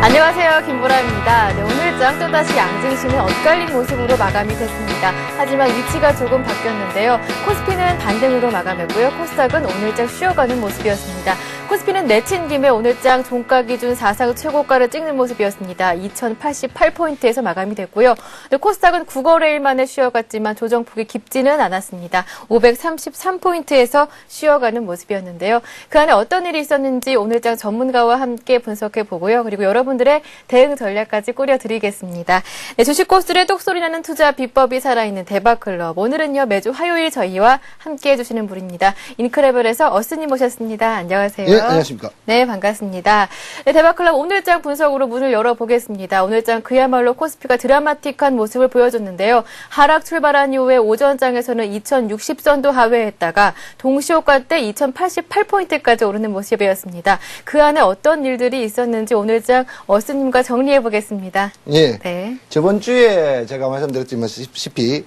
안녕하세요. 김보라입니다. 네, 오늘장 또다시 양증시는 엇갈린 모습으로 마감이 됐습니다. 하지만 위치가 조금 바뀌었는데요. 코스피는 반등으로 마감했고요. 코스닥은 오늘장 쉬어가는 모습이었습니다. 코스피는 내친 김에 오늘장 종가 기준 사상 최고가를 찍는 모습이었습니다. 2088포인트에서 마감이 됐고요. 네, 코스닥은 9거래일 만에 쉬어갔지만 조정폭이 깊지는 않았습니다. 533포인트에서 쉬어가는 모습이었는데요. 그 안에 어떤 일이 있었는지 오늘장 전문가와 함께 분석해 보고요. 그리고 여러분들의 대응 전략까지 꾸려드리겠습니다. 네, 주식 고수들의 똑소리나는 투자 비법이 살아있는 대박클럽. 오늘은요, 매주 화요일 저희와 함께 해주시는 분입니다. 인크레벨에서 어스님 모셨습니다. 안녕하세요. 네, 안녕하십니까. 네, 반갑습니다. 네, 대박클럽 오늘장 분석으로 문을 열어보겠습니다. 오늘장 그야말로 코스피가 드라마틱한 모습을 보여줬는데요. 하락 출발한 이후에 오전장에서는 2060선도 하회했다가 동시호가 때 2088포인트까지 오르는 모습이었습니다. 그 안에 어떤 일들이 있었는지 오늘장 어스님과 정리해보겠습니다. 예. 네. 저번 주에 제가 말씀드렸지만시피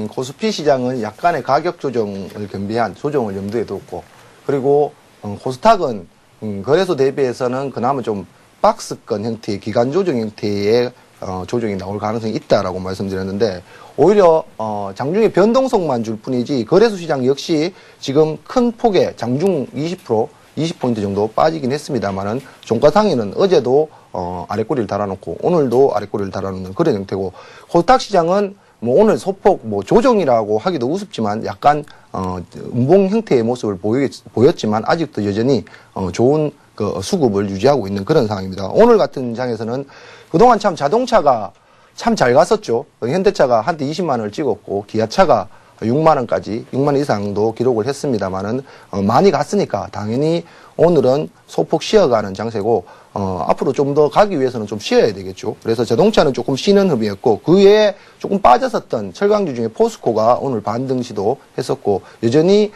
코스피 시장은 약간의 가격 조정을 겸비한 조정을 염두에 뒀고, 그리고 코스닥은 거래소 대비해서는 그나마 좀 박스권 형태의 기간 조정 형태의 조정이 나올 가능성이 있다라고 말씀드렸는데, 오히려 장중에 변동성만 줄 뿐이지 거래소 시장 역시 지금 큰 폭의 장중 20포인트 정도 빠지긴 했습니다만은 종가상에는 어제도 아래꼬리를 달아놓고 오늘도 아래꼬리를 달아놓는 그런 형태고, 코스닥 시장은 뭐 오늘 소폭 뭐 조정이라고 하기도 우습지만 약간 음봉 형태의 모습을 보였지만 아직도 여전히 좋은 그 수급을 유지하고 있는 그런 상황입니다. 오늘 같은 장에서는 그동안 참 자동차가 참 잘 갔었죠. 현대차가 한때 20만 원을 찍었고 기아차가 6만 원까지 6만 원 이상도 기록을 했습니다만은 많이 갔으니까 당연히 오늘은 소폭 쉬어가는 장세고 앞으로 좀 더 가기 위해서는 좀 쉬어야 되겠죠. 그래서 자동차는 조금 쉬는 흐름이었고, 그 외에 조금 빠졌었던 철강주 중에 포스코가 오늘 반등 시도했었고, 여전히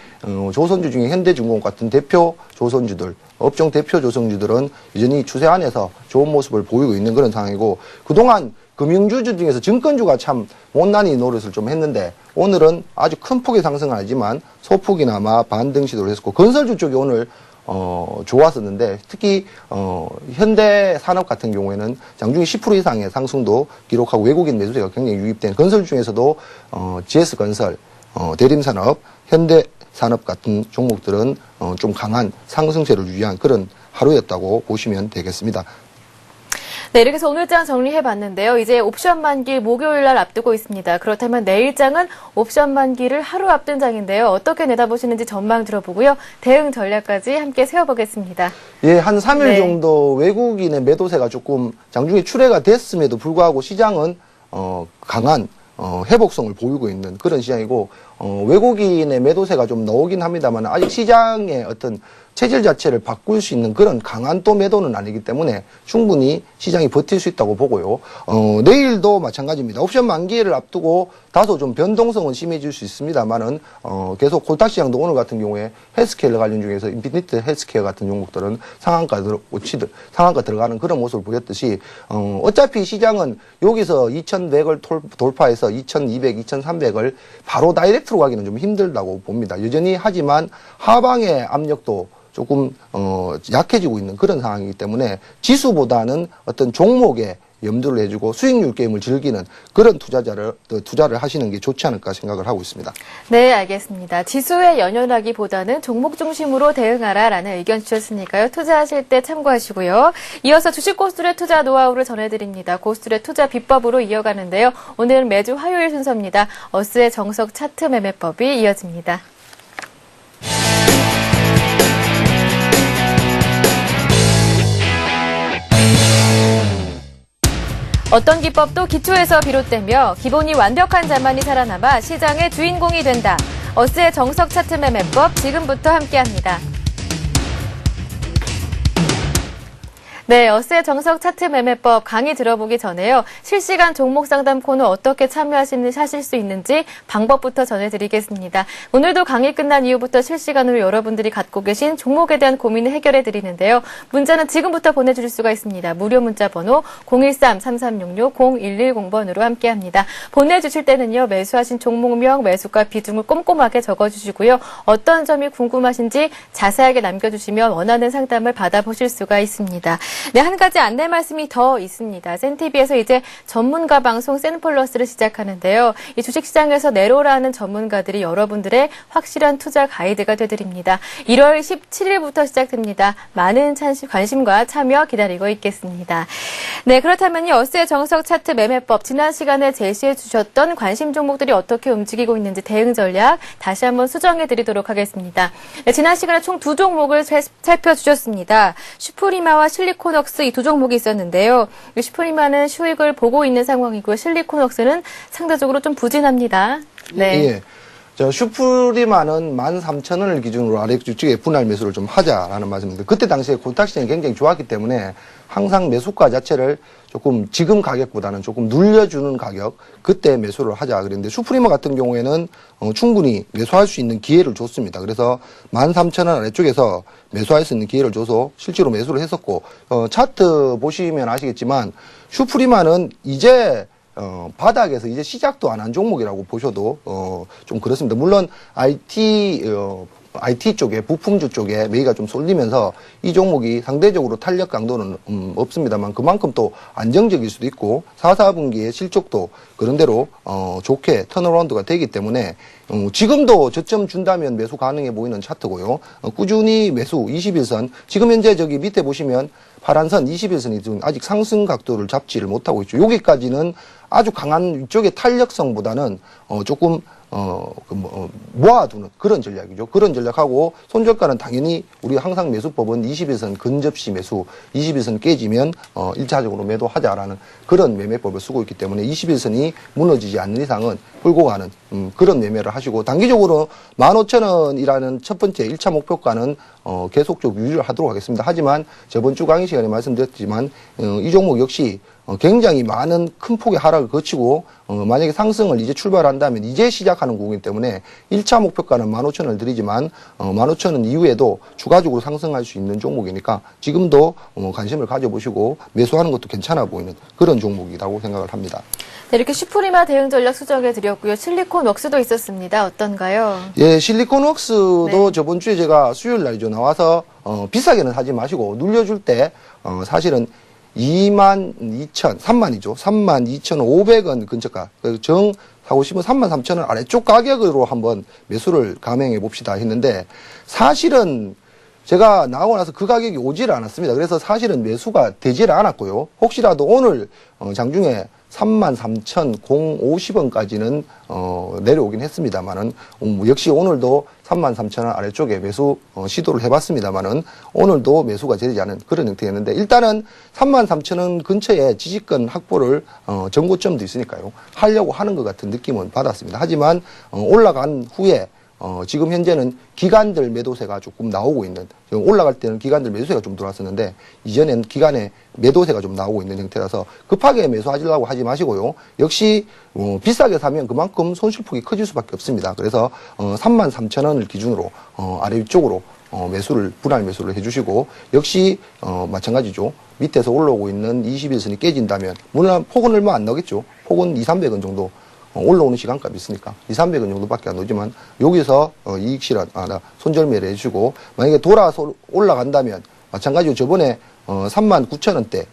조선주 중에 현대중공업 같은 대표 조선주들, 업종 대표 조선주들은 여전히 추세 안에서 좋은 모습을 보이고 있는 그런 상황이고, 그동안 금융주 중에서 증권주가 참 못난이 노릇을 좀 했는데 오늘은 아주 큰 폭의 상승은 아니지만 소폭이나마 반등 시도를 했었고, 건설주 쪽이 오늘 좋았었는데 특히 현대산업 같은 경우에는 장중에 10% 이상의 상승도 기록하고 외국인 매수세가 굉장히 유입된 건설 중에서도 GS건설, 대림산업, 현대산업 같은 종목들은 좀 강한 상승세를 유지한 그런 하루였다고 보시면 되겠습니다. 네, 이렇게 해서 오늘장 정리해봤는데요. 이제 옵션 만기 목요일 날 앞두고 있습니다. 그렇다면 내일장은 옵션 만기를 하루 앞둔 장인데요. 어떻게 내다보시는지 전망 들어보고요. 대응 전략까지 함께 세워보겠습니다. 예, 한 3일 네. 정도 외국인의 매도세가 조금 장중에 출회가 됐음에도 불구하고 시장은 강한 회복성을 보이고 있는 그런 시장이고, 외국인의 매도세가 좀 나오긴 합니다만 아직 시장의 어떤 체질 자체를 바꿀 수 있는 그런 강한 또 매도는 아니기 때문에 충분히 시장이 버틸 수 있다고 보고요. 내일도 마찬가지입니다. 옵션 만기를 앞두고 다소 좀 변동성은 심해질 수 있습니다만은 계속 코스닥 시장도 오늘 같은 경우에 헬스케어 관련 중에서 인피니트 헬스케어 같은 종목들은 상한가 들어가는 그런 모습을 보였듯이 어차피 시장은 여기서 2100을 돌파해서 2200, 2300을 바로 다이렉트로 가기는 좀 힘들다고 봅니다. 여전히 하지만 하방의 압력도 조금 약해지고 있는 그런 상황이기 때문에 지수보다는 어떤 종목에 염두를 해주고 수익률 게임을 즐기는 그런 투자를 하시는 게 좋지 않을까 생각을 하고 있습니다. 네, 알겠습니다. 지수에 연연하기보다는 종목 중심으로 대응하라라는 의견 주셨으니까요. 투자하실 때 참고하시고요. 이어서 주식 고수들의 투자 노하우를 전해드립니다. 고수들의 투자 비법으로 이어가는데요. 오늘은 매주 화요일 순서입니다. 어스의 정석 차트 매매법이 이어집니다. 어떤 기법도 기초에서 비롯되며 기본이 완벽한 자만이 살아남아 시장의 주인공이 된다. 어스의 정석 차트 매매법 지금부터 함께합니다. 네, 어스의 정석 차트 매매법 강의 들어보기 전에요. 실시간 종목 상담 코너 어떻게 참여하실 수 있는지 방법부터 전해드리겠습니다. 오늘도 강의 끝난 이후부터 실시간으로 여러분들이 갖고 계신 종목에 대한 고민을 해결해 드리는데요. 문자는 지금부터 보내주실 수가 있습니다. 무료 문자 번호 013-3366-0110번으로 함께합니다. 보내주실 때는요. 매수하신 종목명, 매수가 비중을 꼼꼼하게 적어주시고요. 어떤 점이 궁금하신지 자세하게 남겨주시면 원하는 상담을 받아보실 수가 있습니다. 네, 한 가지 안내 말씀이 더 있습니다. 센TV에서 이제 전문가 방송 센플러스를 시작하는데요. 이 주식시장에서 내로라는 전문가들이 여러분들의 확실한 투자 가이드가 되드립니다. 1월 17일부터 시작됩니다. 많은 관심과 참여 기다리고 있겠습니다. 네, 그렇다면요. 어스의 정석 차트 매매법 지난 시간에 제시해 주셨던 관심 종목들이 어떻게 움직이고 있는지 대응 전략 다시 한번 수정해 드리도록 하겠습니다. 네, 지난 시간에 총 두 종목을 살펴주셨습니다. 슈프리마와 실리콘웍스 이 두 종목이 있었는데요. 슈프리마는 수익을 보고 있는 상황이고요. 실리콘웍스는 상대적으로 좀 부진합니다. 네. 예. 저 슈프리마는 13,000원을 기준으로 아래쪽에 분할 매수를 좀 하자라는 말씀인데 그때 당시에 코스닥 시장이 굉장히 좋았기 때문에 항상 매수가 자체를 조금 지금 가격보다는 조금 눌려주는 가격 그때 매수를 하자 그랬는데 슈프리마 같은 경우에는 충분히 매수할 수 있는 기회를 줬습니다. 그래서 13,000원 아래쪽에서 매수할 수 있는 기회를 줘서 실제로 매수를 했었고 차트 보시면 아시겠지만 슈프리마는 이제 바닥에서 이제 시작도 안 한 종목이라고 보셔도 좀 그렇습니다. 물론 IT 쪽에 부품주 쪽에 매기가 좀 쏠리면서 이 종목이 상대적으로 탄력 강도는 없습니다만 그만큼 또 안정적일 수도 있고 4, 4분기의 실적도 그런대로 좋게 턴어라운드가 되기 때문에 지금도 저점 준다면 매수 가능해 보이는 차트고요. 꾸준히 매수 21선 지금 현재 저기 밑에 보시면 파란선 21선이 지금 아직 상승 각도를 잡지를 못하고 있죠. 여기까지는 아주 강한 이쪽의 탄력성보다는 조금 모아두는 그런 전략이죠. 그런 전략하고 손절가는 당연히 우리 항상 매수법은 21선 근접시 매수, 21선 깨지면 1차적으로 매도하자라는 그런 매매법을 쓰고 있기 때문에 21선이 무너지지 않는 이상은 끌고 가는 그런 매매를 하시고 단기적으로 15,000원이라는 첫 번째 1차 목표가는 계속적으로 유지를 하도록 하겠습니다. 하지만 저번 주 강의 시간에 말씀드렸지만 이 종목 역시 굉장히 많은 큰 폭의 하락을 거치고 만약에 상승을 이제 출발한다면 이제 시작하는 구간이기 때문에 1차 목표가는 15,000원을 드리지만 15,000원 이후에도 추가적으로 상승할 수 있는 종목이니까 지금도 관심을 가져보시고 매수하는 것도 괜찮아 보이는 그런 종목이라고 생각을 합니다. 네, 이렇게 슈프리마 대응 전략 수정해 드렸고요. 실리콘웍스도 있었습니다. 어떤가요? 예, 실리콘웍스도 네. 저번 주에 제가 수요일 날이죠. 나와서 비싸게는 사지 마시고 눌려줄 때 사실은 22,000, 3만이죠. 32,500원 근처가. 정 사고 싶으면 33,000원 아래쪽 가격으로 한번 매수를 감행해 봅시다 했는데 사실은 제가 나오고 나서 그 가격이 오지를 않았습니다. 그래서 사실은 매수가 되지를 않았고요. 혹시라도 오늘 장중에 33,050원까지는 내려오긴 했습니다만은 역시 오늘도 33,000원 아래쪽에 매수 시도를 해봤습니다만은 오늘도 매수가 되지 않은 그런 형태였는데 일단은 33,000원 근처에 지지권 확보를 전고점도 있으니까요 하려고 하는 것 같은 느낌은 받았습니다. 하지만 올라간 후에 지금 현재는 기관들 매도세가 조금 나오고 있는, 올라갈 때는 기관들 매도세가 좀 들어왔었는데, 이전엔 기관의 매도세가 좀 나오고 있는 형태라서 급하게 매수하시려고 하지 마시고요. 역시, 비싸게 사면 그만큼 손실폭이 커질 수밖에 없습니다. 그래서, 33,000원을 기준으로, 아래 위쪽으로, 분할 매수를 해주시고, 역시, 마찬가지죠. 밑에서 올라오고 있는 21선이 깨진다면, 물론 폭은 얼마 안 나겠죠. 폭은 200-300원 정도. 올라오는 시간값이 있으니까 200-300원 정도밖에 안 오지만 여기서 이익 실현, 손절매를 해주시고 만약에 돌아서 올라간다면 마찬가지로 저번에 39,000원대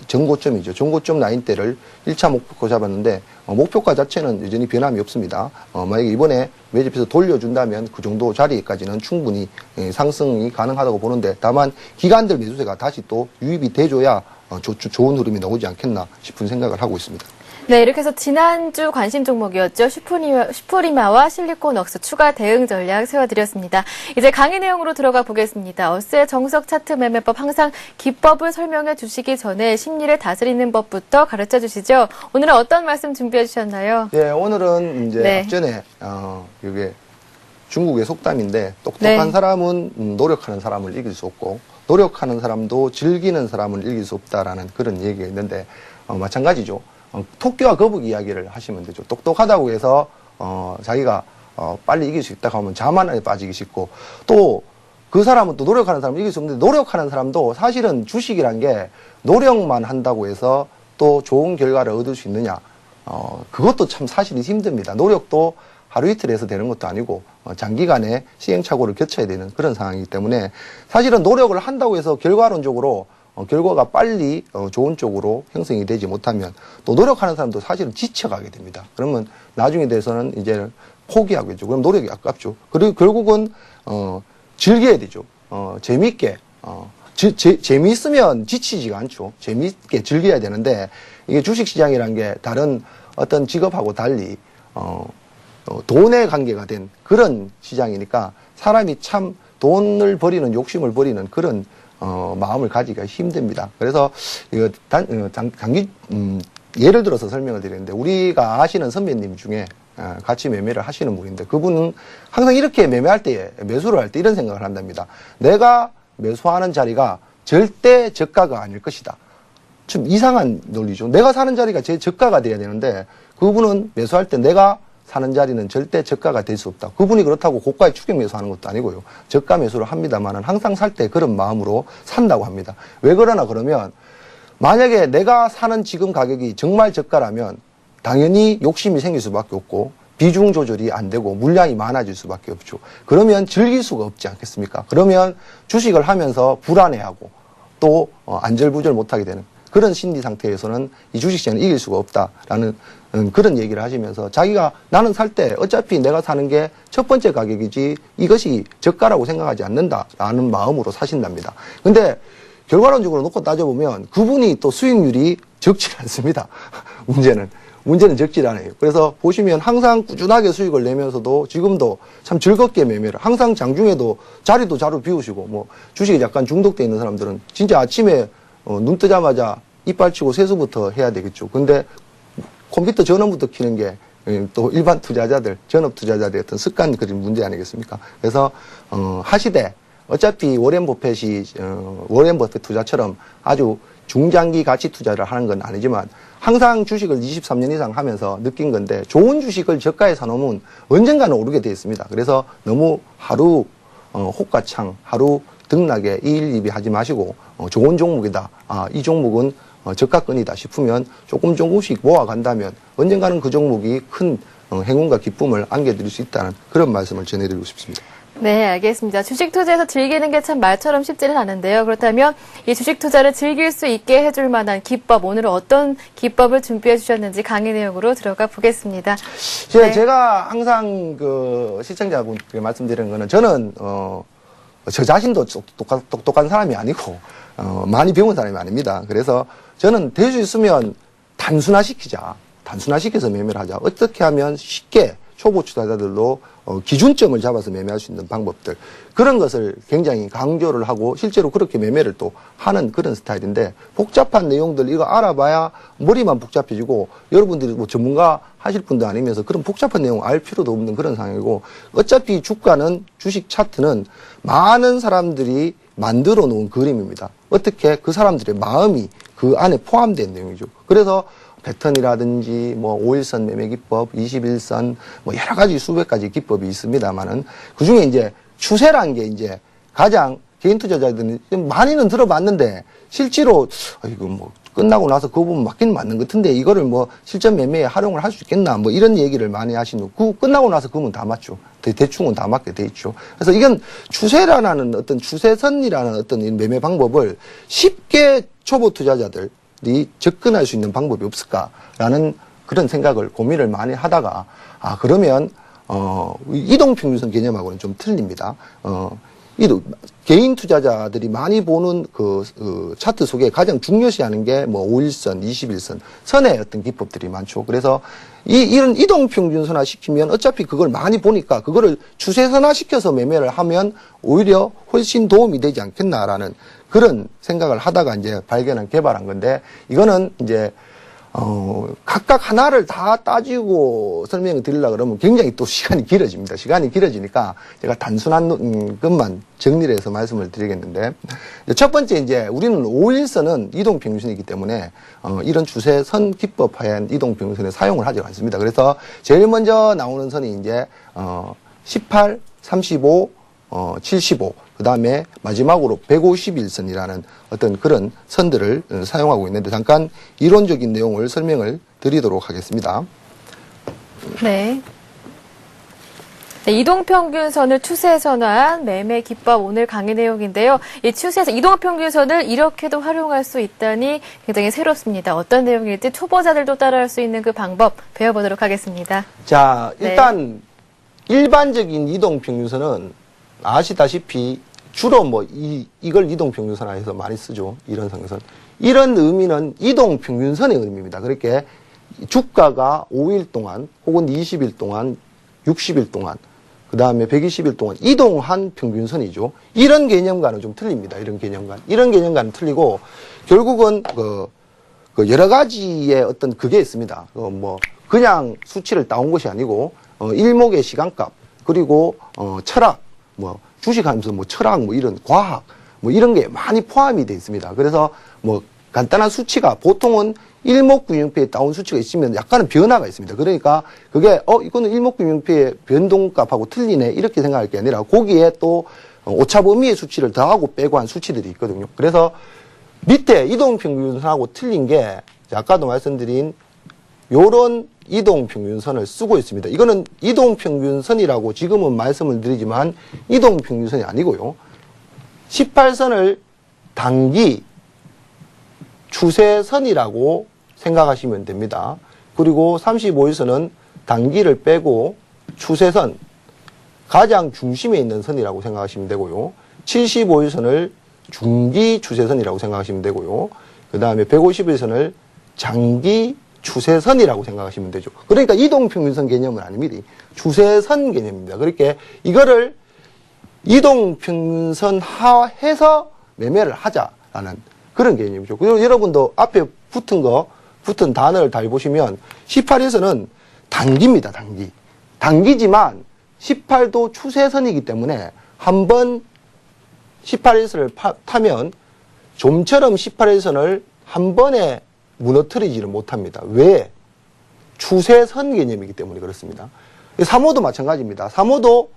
전고점이죠. 전고점 라인대를 1차 목표가 잡았는데 목표가 자체는 여전히 변함이 없습니다. 만약에 이번에 매집해서 돌려준다면 그 정도 자리까지는 충분히 상승이 가능하다고 보는데 다만 기관들 매수세가 다시 또 유입이 돼줘야 좋은 흐름이 나오지 않겠나 싶은 생각을 하고 있습니다. 네, 이렇게 해서 지난주 관심 종목이었죠. 슈프리마와 실리콘웍스 추가 대응 전략 세워드렸습니다. 이제 강의 내용으로 들어가 보겠습니다. 어스의 정석 차트 매매법 항상 기법을 설명해 주시기 전에 심리를 다스리는 법부터 가르쳐 주시죠. 오늘은 어떤 말씀 준비해 주셨나요? 네, 오늘은 이제 앞전에 이게 중국의 속담인데 똑똑한 사람은 노력하는 사람을 이길 수 없고 노력하는 사람도 즐기는 사람을 이길 수 없다라는 그런 얘기가 있는데 마찬가지죠. 토끼와 거북이 이야기를 하시면 되죠. 똑똑하다고 해서 자기가 빨리 이길 수 있다고 하면 자만에 빠지기 쉽고 또 그 사람은 또 노력하는 사람을 이길 수 없는데 노력하는 사람도 사실은 주식이란 게 노력만 한다고 해서 또 좋은 결과를 얻을 수 있느냐 그것도 참 사실이 힘듭니다. 노력도 하루 이틀 해서 되는 것도 아니고 장기간의 시행착오를 겪어야 되는 그런 상황이기 때문에 사실은 노력을 한다고 해서 결과론적으로 결과가 빨리 좋은 쪽으로 형성이 되지 못하면 또 노력하는 사람도 사실은 지쳐가게 됩니다. 그러면 나중에 돼서는 이제 포기하겠죠. 그럼 노력이 아깝죠. 그리고 결국은 즐겨야 되죠. 재미있게 재미있으면 지치지가 않죠. 재미있게 즐겨야 되는데 이게 주식시장이라는 게 다른 어떤 직업하고 달리 돈의 관계가 된 그런 시장이니까 사람이 참 돈을 버리는 욕심을 버리는 그런 마음을 가지기가 힘듭니다. 그래서 이거 예를 들어서 설명을 드리는데 우리가 아시는 선배님 중에 같이 매매를 하시는 분인데 그분은 항상 이렇게 매매할 때 매수를 할 때 이런 생각을 한답니다. 내가 매수하는 자리가 절대 저가가 아닐 것이다. 좀 이상한 논리죠. 내가 사는 자리가 제 저가가 돼야 되는데 그분은 매수할 때 내가 사는 자리는 절대 저가가 될 수 없다. 그분이 그렇다고 고가에 추격 매수하는 것도 아니고요. 저가 매수를 합니다만은 항상 살 때 그런 마음으로 산다고 합니다. 왜 그러나 그러면 만약에 내가 사는 지금 가격이 정말 저가라면 당연히 욕심이 생길 수밖에 없고 비중 조절이 안 되고 물량이 많아질 수밖에 없죠. 그러면 즐길 수가 없지 않겠습니까? 그러면 주식을 하면서 불안해하고 또 안절부절 못하게 되는 그런 심리 상태에서는 이 주식시장을 이길 수가 없다라는 그런 얘기를 하시면서 자기가 나는 살 때 어차피 내가 사는 게 첫 번째 가격이지 이것이 저가라고 생각하지 않는다라는 마음으로 사신답니다. 근데 결과론적으로 놓고 따져보면 그분이 또 수익률이 적지 않습니다. 문제는 적지 않아요. 그래서 보시면 항상 꾸준하게 수익을 내면서도 지금도 참 즐겁게 매매를 항상 장중에도 자리도 자주 비우시고 뭐 주식에 약간 중독돼 있는 사람들은 진짜 아침에 눈 뜨자마자 이빨 치고 세수부터 해야 되겠죠. 근데 컴퓨터 전원부터 켜는 게 또 일반 투자자들, 전업 투자자들의 어떤 습관 그런 문제 아니겠습니까? 그래서 하시되 어차피 워렌 버핏 투자처럼 아주 중장기 가치 투자를 하는 건 아니지만 항상 주식을 23년 이상 하면서 느낀 건데 좋은 주식을 저가에 사놓으면 언젠가는 오르게 되어 있습니다. 그래서 너무 하루 호가창, 하루 등락에 이일이비 하지 마시고 좋은 종목이다. 이 종목은 저가권이다 싶으면 조금씩 모아간다면 언젠가는 그 종목이 큰 행운과 기쁨을 안겨드릴 수 있다는 그런 말씀을 전해드리고 싶습니다. 네, 알겠습니다. 주식 투자에서 즐기는 게 참 말처럼 쉽지는 않은데요. 그렇다면 이 주식 투자를 즐길 수 있게 해줄 만한 기법, 오늘은 어떤 기법을 준비해 주셨는지 강의 내용으로 들어가 보겠습니다. 네. 제가 항상 그 시청자분께 말씀드리는 거는 저는 저 자신도 똑똑한 사람이 아니고 많이 배운 사람이 아닙니다. 그래서 저는 될 수 있으면 단순화시켜서 매매를 하자. 어떻게 하면 쉽게 초보 투자자들도 기준점을 잡아서 매매할 수 있는 방법들 그런 것을 굉장히 강조를 하고 실제로 그렇게 매매를 또 하는 그런 스타일인데 복잡한 내용들 이거 알아봐야 머리만 복잡해지고 여러분들이 뭐 전문가 하실 분도 아니면서 그런 복잡한 내용 알 필요도 없는 그런 상황이고 어차피 주식 차트는 많은 사람들이 만들어 놓은 그림입니다. 어떻게 그 사람들의 마음이 그 안에 포함된 내용이죠. 그래서 패턴이라든지 뭐 5일선 매매 기법, 21선 뭐 여러 가지 수백 가지 기법이 있습니다만은 그중에 이제 추세라는 게 이제 가장 개인 투자자들은 많이는 들어봤는데 실제로 이거 뭐 끝나고 나서 그 부분 맞긴 맞는 것 같은데 이거를 뭐 실전 매매에 활용을 할 수 있겠나 뭐 이런 얘기를 많이 하시는 끝나고 나서 그러면 다 맞죠. 대충은 다 맞게 돼 있죠. 그래서 이건 추세라는 어떤 추세선이라는 어떤 매매 방법을 쉽게 초보 투자자들이 접근할 수 있는 방법이 없을까라는 그런 생각을 고민을 많이 하다가 그러면 이동평균선 개념하고는 좀 틀립니다. 개인 투자자들이 많이 보는 그 차트 속에 가장 중요시하는 게 뭐 5일선, 21선, 선의 어떤 기법들이 많죠. 그래서 이런 이동평균선화 시키면 어차피 그걸 많이 보니까 그거를 추세선화 시켜서 매매를 하면 오히려 훨씬 도움이 되지 않겠나라는 그런 생각을 하다가 이제 개발한 건데 이거는 이제 각각 하나를 다 따지고 설명을 드리려고 그러면 굉장히 또 시간이 길어집니다. 시간이 길어지니까 제가 단순한 것만 정리를 해서 말씀을 드리겠는데, 첫 번째 이제 우리는 5일선은 이동평균선이기 때문에, 이런 추세선 기법 하엔 이동평균선에 사용을 하지 않습니다. 그래서 제일 먼저 나오는 선이 이제, 18, 35, 75, 그 다음에 마지막으로 151선이라는 어떤 그런 선들을 사용하고 있는데 잠깐 이론적인 내용을 설명을 드리도록 하겠습니다. 네. 네, 이동평균선을 추세선화한 매매 기법 오늘 강의 내용인데요. 이 이동평균선을 이렇게도 활용할 수 있다니 굉장히 새롭습니다. 어떤 내용일지 초보자들도 따라할 수 있는 그 방법 배워보도록 하겠습니다. 자, 일단 일반적인 이동평균선은 아시다시피 주로 이걸 이동평균선화 해서 많이 쓰죠. 이런 성선. 이런 의미는 이동평균선의 의미입니다. 그렇게 주가가 5일 동안 혹은 20일 동안 60일 동안 그 다음에 120일 동안 이동한 평균선이죠. 이런 개념과는 좀 틀립니다. 이런 개념과는 틀리고 결국은 여러 가지의 어떤 그게 있습니다. 그냥 수치를 따온 것이 아니고 일목의 시간값 그리고 철학 주식하면서 철학 이런 과학 이런 게 많이 포함이 되어 있습니다. 그래서 간단한 수치가 보통은 일목균형표에 따온 수치가 있으면 약간은 변화가 있습니다. 그러니까 그게 이거는 일목균형표의 변동값하고 틀리네 이렇게 생각할 게 아니라 거기에 또 오차 범위의 수치를 더하고 빼고 한 수치들이 있거든요. 그래서 밑에 이동평균선하고 틀린 게 아까도 말씀드린 요런 이동평균선을 쓰고 있습니다. 이거는 이동평균선이라고 지금은 말씀을 드리지만 이동평균선이 아니고요. 18선을 단기 추세선이라고 생각하시면 됩니다. 그리고 35일선은 단기를 빼고 추세선, 가장 중심에 있는 선이라고 생각하시면 되고요. 75일선을 중기 추세선이라고 생각하시면 되고요. 그 다음에 150일선을 장기 추세선이라고 생각하시면 되죠. 그러니까 이동평균선 개념은 아닙니다. 추세선 개념입니다. 그렇게 이거를 이동평균선화해서 매매를 하자라는 그런 개념이죠. 그리고 여러분도 앞에 붙은 단어를 잘 보시면 18일선은 단기입니다. 단기지만 18도 추세선이기 때문에 한번 18일선을 타면 좀처럼 18일선을 한 번에 무너뜨리지를 못합니다. 왜? 추세선 개념이기 때문에 그렇습니다. 3호도 마찬가지입니다. 3호도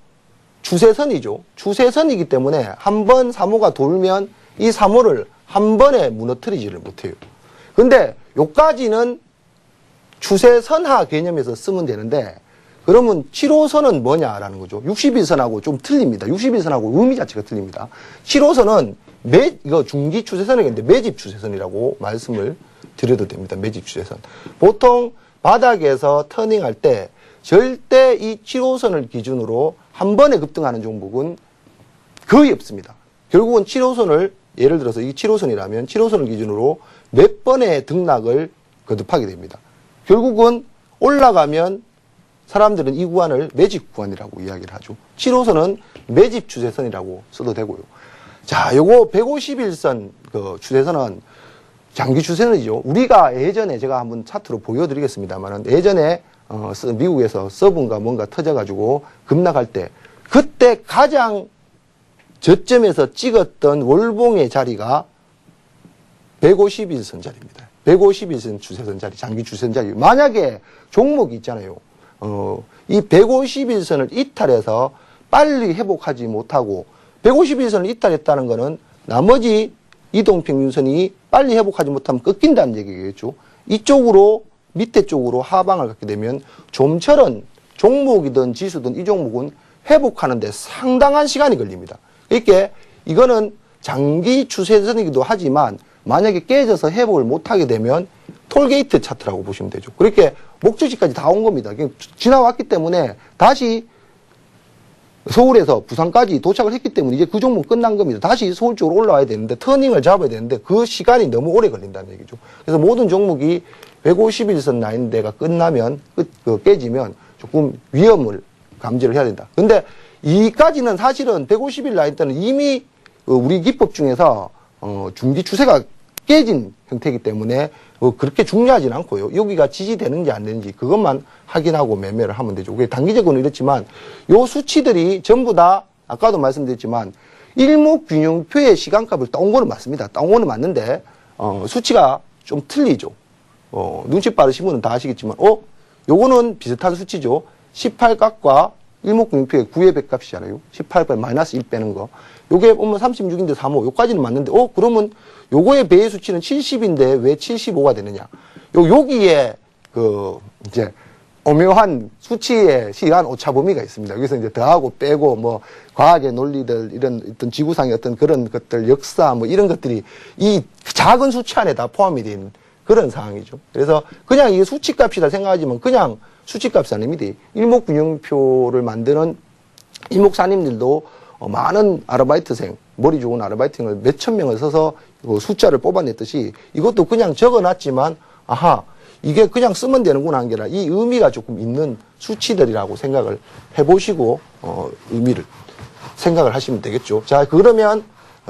추세선이죠. 추세선이기 때문에 한 번 3호가 돌면 이 3호를 한 번에 무너뜨리지를 못해요. 근데 요까지는 추세선하 개념에서 쓰면 되는데 그러면 7호선은 뭐냐라는 거죠. 60일선하고 좀 틀립니다. 60일선하고 의미 자체가 틀립니다. 7호선은 이거 중기 추세선이겠는데 매집 추세선이라고 말씀을 드려도 됩니다. 매집 추세선. 보통 바닥에서 터닝할 때 절대 이 7호선을 기준으로 한 번에 급등하는 종목은 거의 없습니다. 결국은 7호선을 예를 들어서 이 7호선이라면 7호선을 기준으로 몇 번의 등락을 거듭하게 됩니다. 결국은 올라가면 사람들은 이 구간을 매집 구간이라고 이야기를 하죠. 7호선은 매집 추세선이라고 써도 되고요. 자, 요거 150일선 추세선은 장기 추세선이죠. 우리가 예전에 제가 한번 차트로 보여드리겠습니다만은 예전에 미국에서 서브인가 뭔가 터져가지고 급락할 때 그때 가장 저점에서 찍었던 월봉의 자리가 150일선 자리입니다. 150일선 추세선 자리, 장기 추세선 자리. 만약에 종목이 있잖아요. 이 150일선을 이탈해서 빨리 회복하지 못하고 150일선을 이탈했다는 것은 나머지 이동평균선이 빨리 회복하지 못하면 꺾인다는 얘기겠죠. 이쪽으로 밑에 쪽으로 하방을 갖게 되면 좀처럼 종목이든 지수든 이 종목은 회복하는데 상당한 시간이 걸립니다. 그러니까 이거는 장기 추세선이기도 하지만 만약에 깨져서 회복을 못하게 되면 톨게이트 차트라고 보시면 되죠. 그렇게 목적지까지 다 온 겁니다. 지나왔기 때문에 다시 서울에서 부산까지 도착을 했기 때문에 이제 그 종목 끝난 겁니다. 다시 서울 쪽으로 올라와야 되는데 터닝을 잡아야 되는데 그 시간이 너무 오래 걸린다는 얘기죠. 그래서 모든 종목이 150일선 라인 데가 끝나면 깨지면 조금 위험을 감지를 해야 된다. 근데 이까지는 사실은 150일 라인 때는 이미 우리 기법 중에서 중기 추세가 깨진 형태이기 때문에 그렇게 중요하진 않고요. 여기가 지지되는지 안 되는지 그것만 확인하고 매매를 하면 되죠. 단기적으로는 이렇지만 요 수치들이 전부 다 아까도 말씀드렸지만 일목균형표의 시간값을 따온 거는 맞습니다. 따온 거는 맞는데 수치가 좀 틀리죠. 눈치 빠르신 분은 다 아시겠지만 요거는 비슷한 수치죠. 18값과 일목균형표의 9의 100값이잖아요. 18값 마이너스 1 빼는 거. 요게 보면 36인데 35. 요까지는 맞는데, 그러면 요거의 배의 수치는 70인데 왜 75가 되느냐. 여기에, 이제, 오묘한 수치의 시간 오차 범위가 있습니다. 여기서 이제 더하고 빼고 뭐 과학의 논리들 이런 어떤 지구상의 어떤 그런 것들 역사 뭐 이런 것들이 이 작은 수치 안에 다 포함이 되어 있는 그런 상황이죠. 그래서 그냥 이게 수치값이다 생각하지만 그냥 수치값이 아닙니다. 일목균형표를 만드는 일목사님들도 많은 아르바이트생, 머리 좋은 아르바이트생을 몇천 명을 써서 숫자를 뽑아냈듯이 이것도 그냥 적어놨지만 아하 이게 그냥 쓰면 되는구나 한 게 아니라 이 의미가 조금 있는 수치들이라고 생각을 해보시고 의미를 생각을 하시면 되겠죠. 자 그러면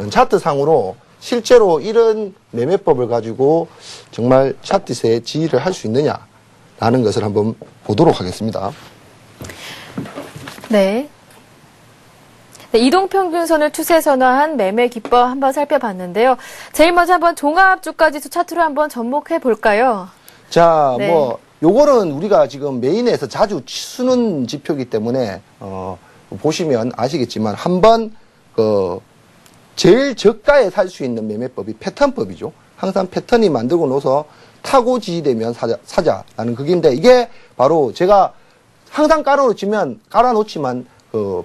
차트상으로 실제로 이런 매매법을 가지고 정말 차트세에 지휘를 할 수 있느냐라는 것을 한번 보도록 하겠습니다. 네. 네, 이동평균선을 추세선화한 매매 기법 한번 살펴봤는데요. 제일 먼저 한번 종합주가지수 차트로 한번 접목해 볼까요? 자, 네. 뭐 요거는 우리가 지금 메인에서 자주 쓰는 지표이기 때문에 보시면 아시겠지만 한번 제일 저가에 살 수 있는 매매법이 패턴법이죠. 항상 패턴이 만들고 나서 타고 지지되면 사자라는 그게인데 이게 바로 제가 항상 깔아놓지만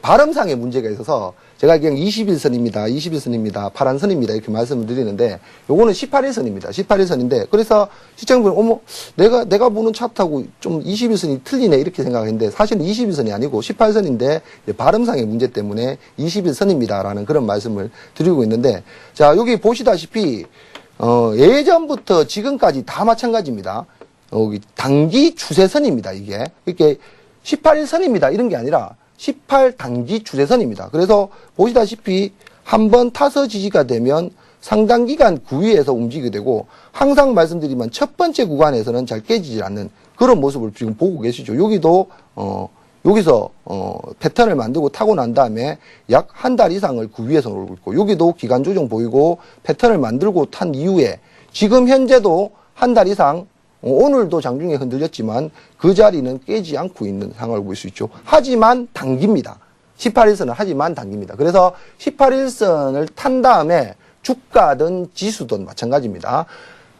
발음상의 문제가 있어서 제가 그냥 21선입니다. 21선입니다. 파란 선입니다. 이렇게 말씀을 드리는데 요거는 18일선입니다. 18일선인데 그래서 시청자분이 어머 내가 보는 차트하고 좀 21선이 틀리네 이렇게 생각했는데 사실은 21선이 아니고 18선인데 발음상의 문제 때문에 21선입니다라는 그런 말씀을 드리고 있는데 자 여기 보시다시피 예전부터 지금까지 다 마찬가지입니다. 여기 단기 추세선입니다. 이게 이렇게 18일선입니다. 이런 게 아니라 18단기 추세선입니다. 그래서 보시다시피 한번 타서 지지가 되면 상당 기간 구위에서 움직이게 되고 항상 말씀드리면 첫 번째 구간에서는 잘 깨지지 않는 그런 모습을 지금 보고 계시죠. 여기도 여기서 패턴을 만들고 타고 난 다음에 약 한 달 이상을 구위에서 놀고 있고 여기도 기간 조정 보이고 패턴을 만들고 탄 이후에 지금 현재도 한 달 이상 오늘도 장중에 흔들렸지만 그 자리는 깨지 않고 있는 상황을 볼 수 있죠. 하지만 단기입니다. 18일선은 하지만 단기입니다. 그래서 18일선을 탄 다음에 주가든 지수든 마찬가지입니다.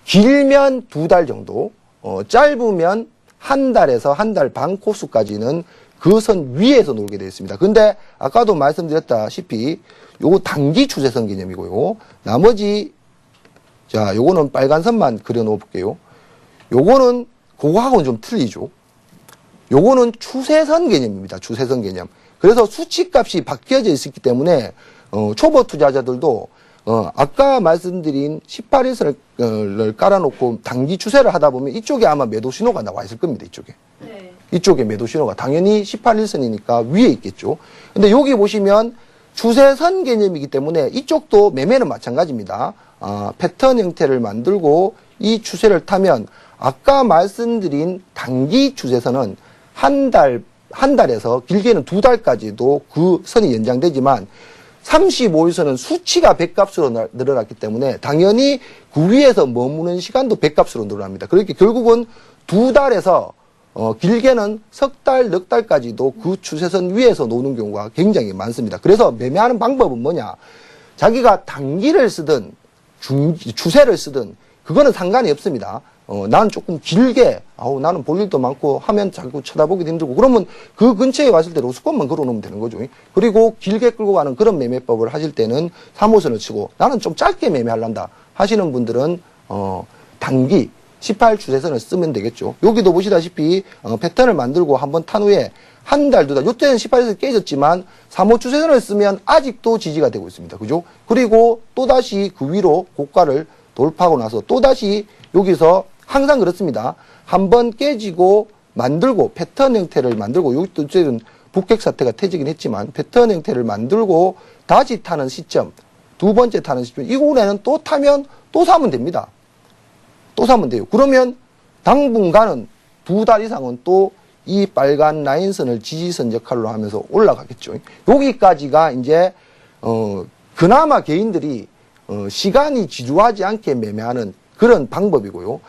길면 2달 정도, 짧으면 한 달에서 한 달 반 코스까지는 그 선 위에서 놀게 되어 있습니다. 근데 아까도 말씀드렸다시피 요거 단기 추세선 개념이고요. 나머지 자 요거는 빨간 선만 그려 놓아 볼게요. 요거는 그거하고는 좀 틀리죠. 요거는 추세선 개념입니다. 추세선 개념. 그래서 수치값이 바뀌어져 있기 때문에 초보 투자자들도 아까 말씀드린 18일선을 깔아놓고 단기 추세를 하다 보면 이쪽에 아마 매도 신호가 나와 있을 겁니다. 이쪽에. 네. 이쪽에 매도 신호가 당연히 18일선이니까 위에 있겠죠. 근데 여기 보시면 추세선 개념이기 때문에 이쪽도 매매는 마찬가지입니다. 패턴 형태를 만들고 이 추세를 타면 아까 말씀드린 단기 추세선은 한 달에서 길게는 2달까지도 그 선이 연장되지만 35일선은 수치가 100값으로 늘어났기 때문에 당연히 그 위에서 머무는 시간도 100값으로 늘어납니다. 그렇게 결국은 2달에서 길게는 석 달, 넉 달까지도 그 추세선 위에서 노는 경우가 굉장히 많습니다. 그래서 매매하는 방법은 뭐냐? 자기가 단기를 쓰든 추세를 쓰든 그거는 상관이 없습니다. 나는 조금 길게, 나는 볼 일도 많고 하면 자꾸 쳐다보기도 힘들고 그러면 그 근처에 왔을 때 로스권만 걸어놓으면 되는 거죠. 그리고 길게 끌고 가는 그런 매매법을 하실 때는 3호선을 치고 나는 좀 짧게 매매하란다 하시는 분들은 단기 18 추세선을 쓰면 되겠죠. 여기도 보시다시피 패턴을 만들고 한번 탄 후에 한 달, 2달, 요때는 18에서 깨졌지만 3호 추세선을 쓰면 아직도 지지가 되고 있습니다. 그죠? 그리고 또다시 그 위로 고가를 돌파하고 나서 또다시 여기서 항상 그렇습니다. 한번 깨지고 만들고 패턴 형태를 만들고 여기 또 어쨌든 북핵 사태가 터지긴 했지만 패턴 형태를 만들고 다시 타는 시점, 두 번째 타는 시점, 이후에는 또 타면 또 사면 됩니다. 또 사면 돼요. 그러면 당분간은 2달 이상은 또 이 빨간 라인선을 지지선 역할로 하면서 올라가겠죠. 여기까지가 이제 그나마 개인들이 시간이 지루하지 않게 매매하는 그런 방법이고요.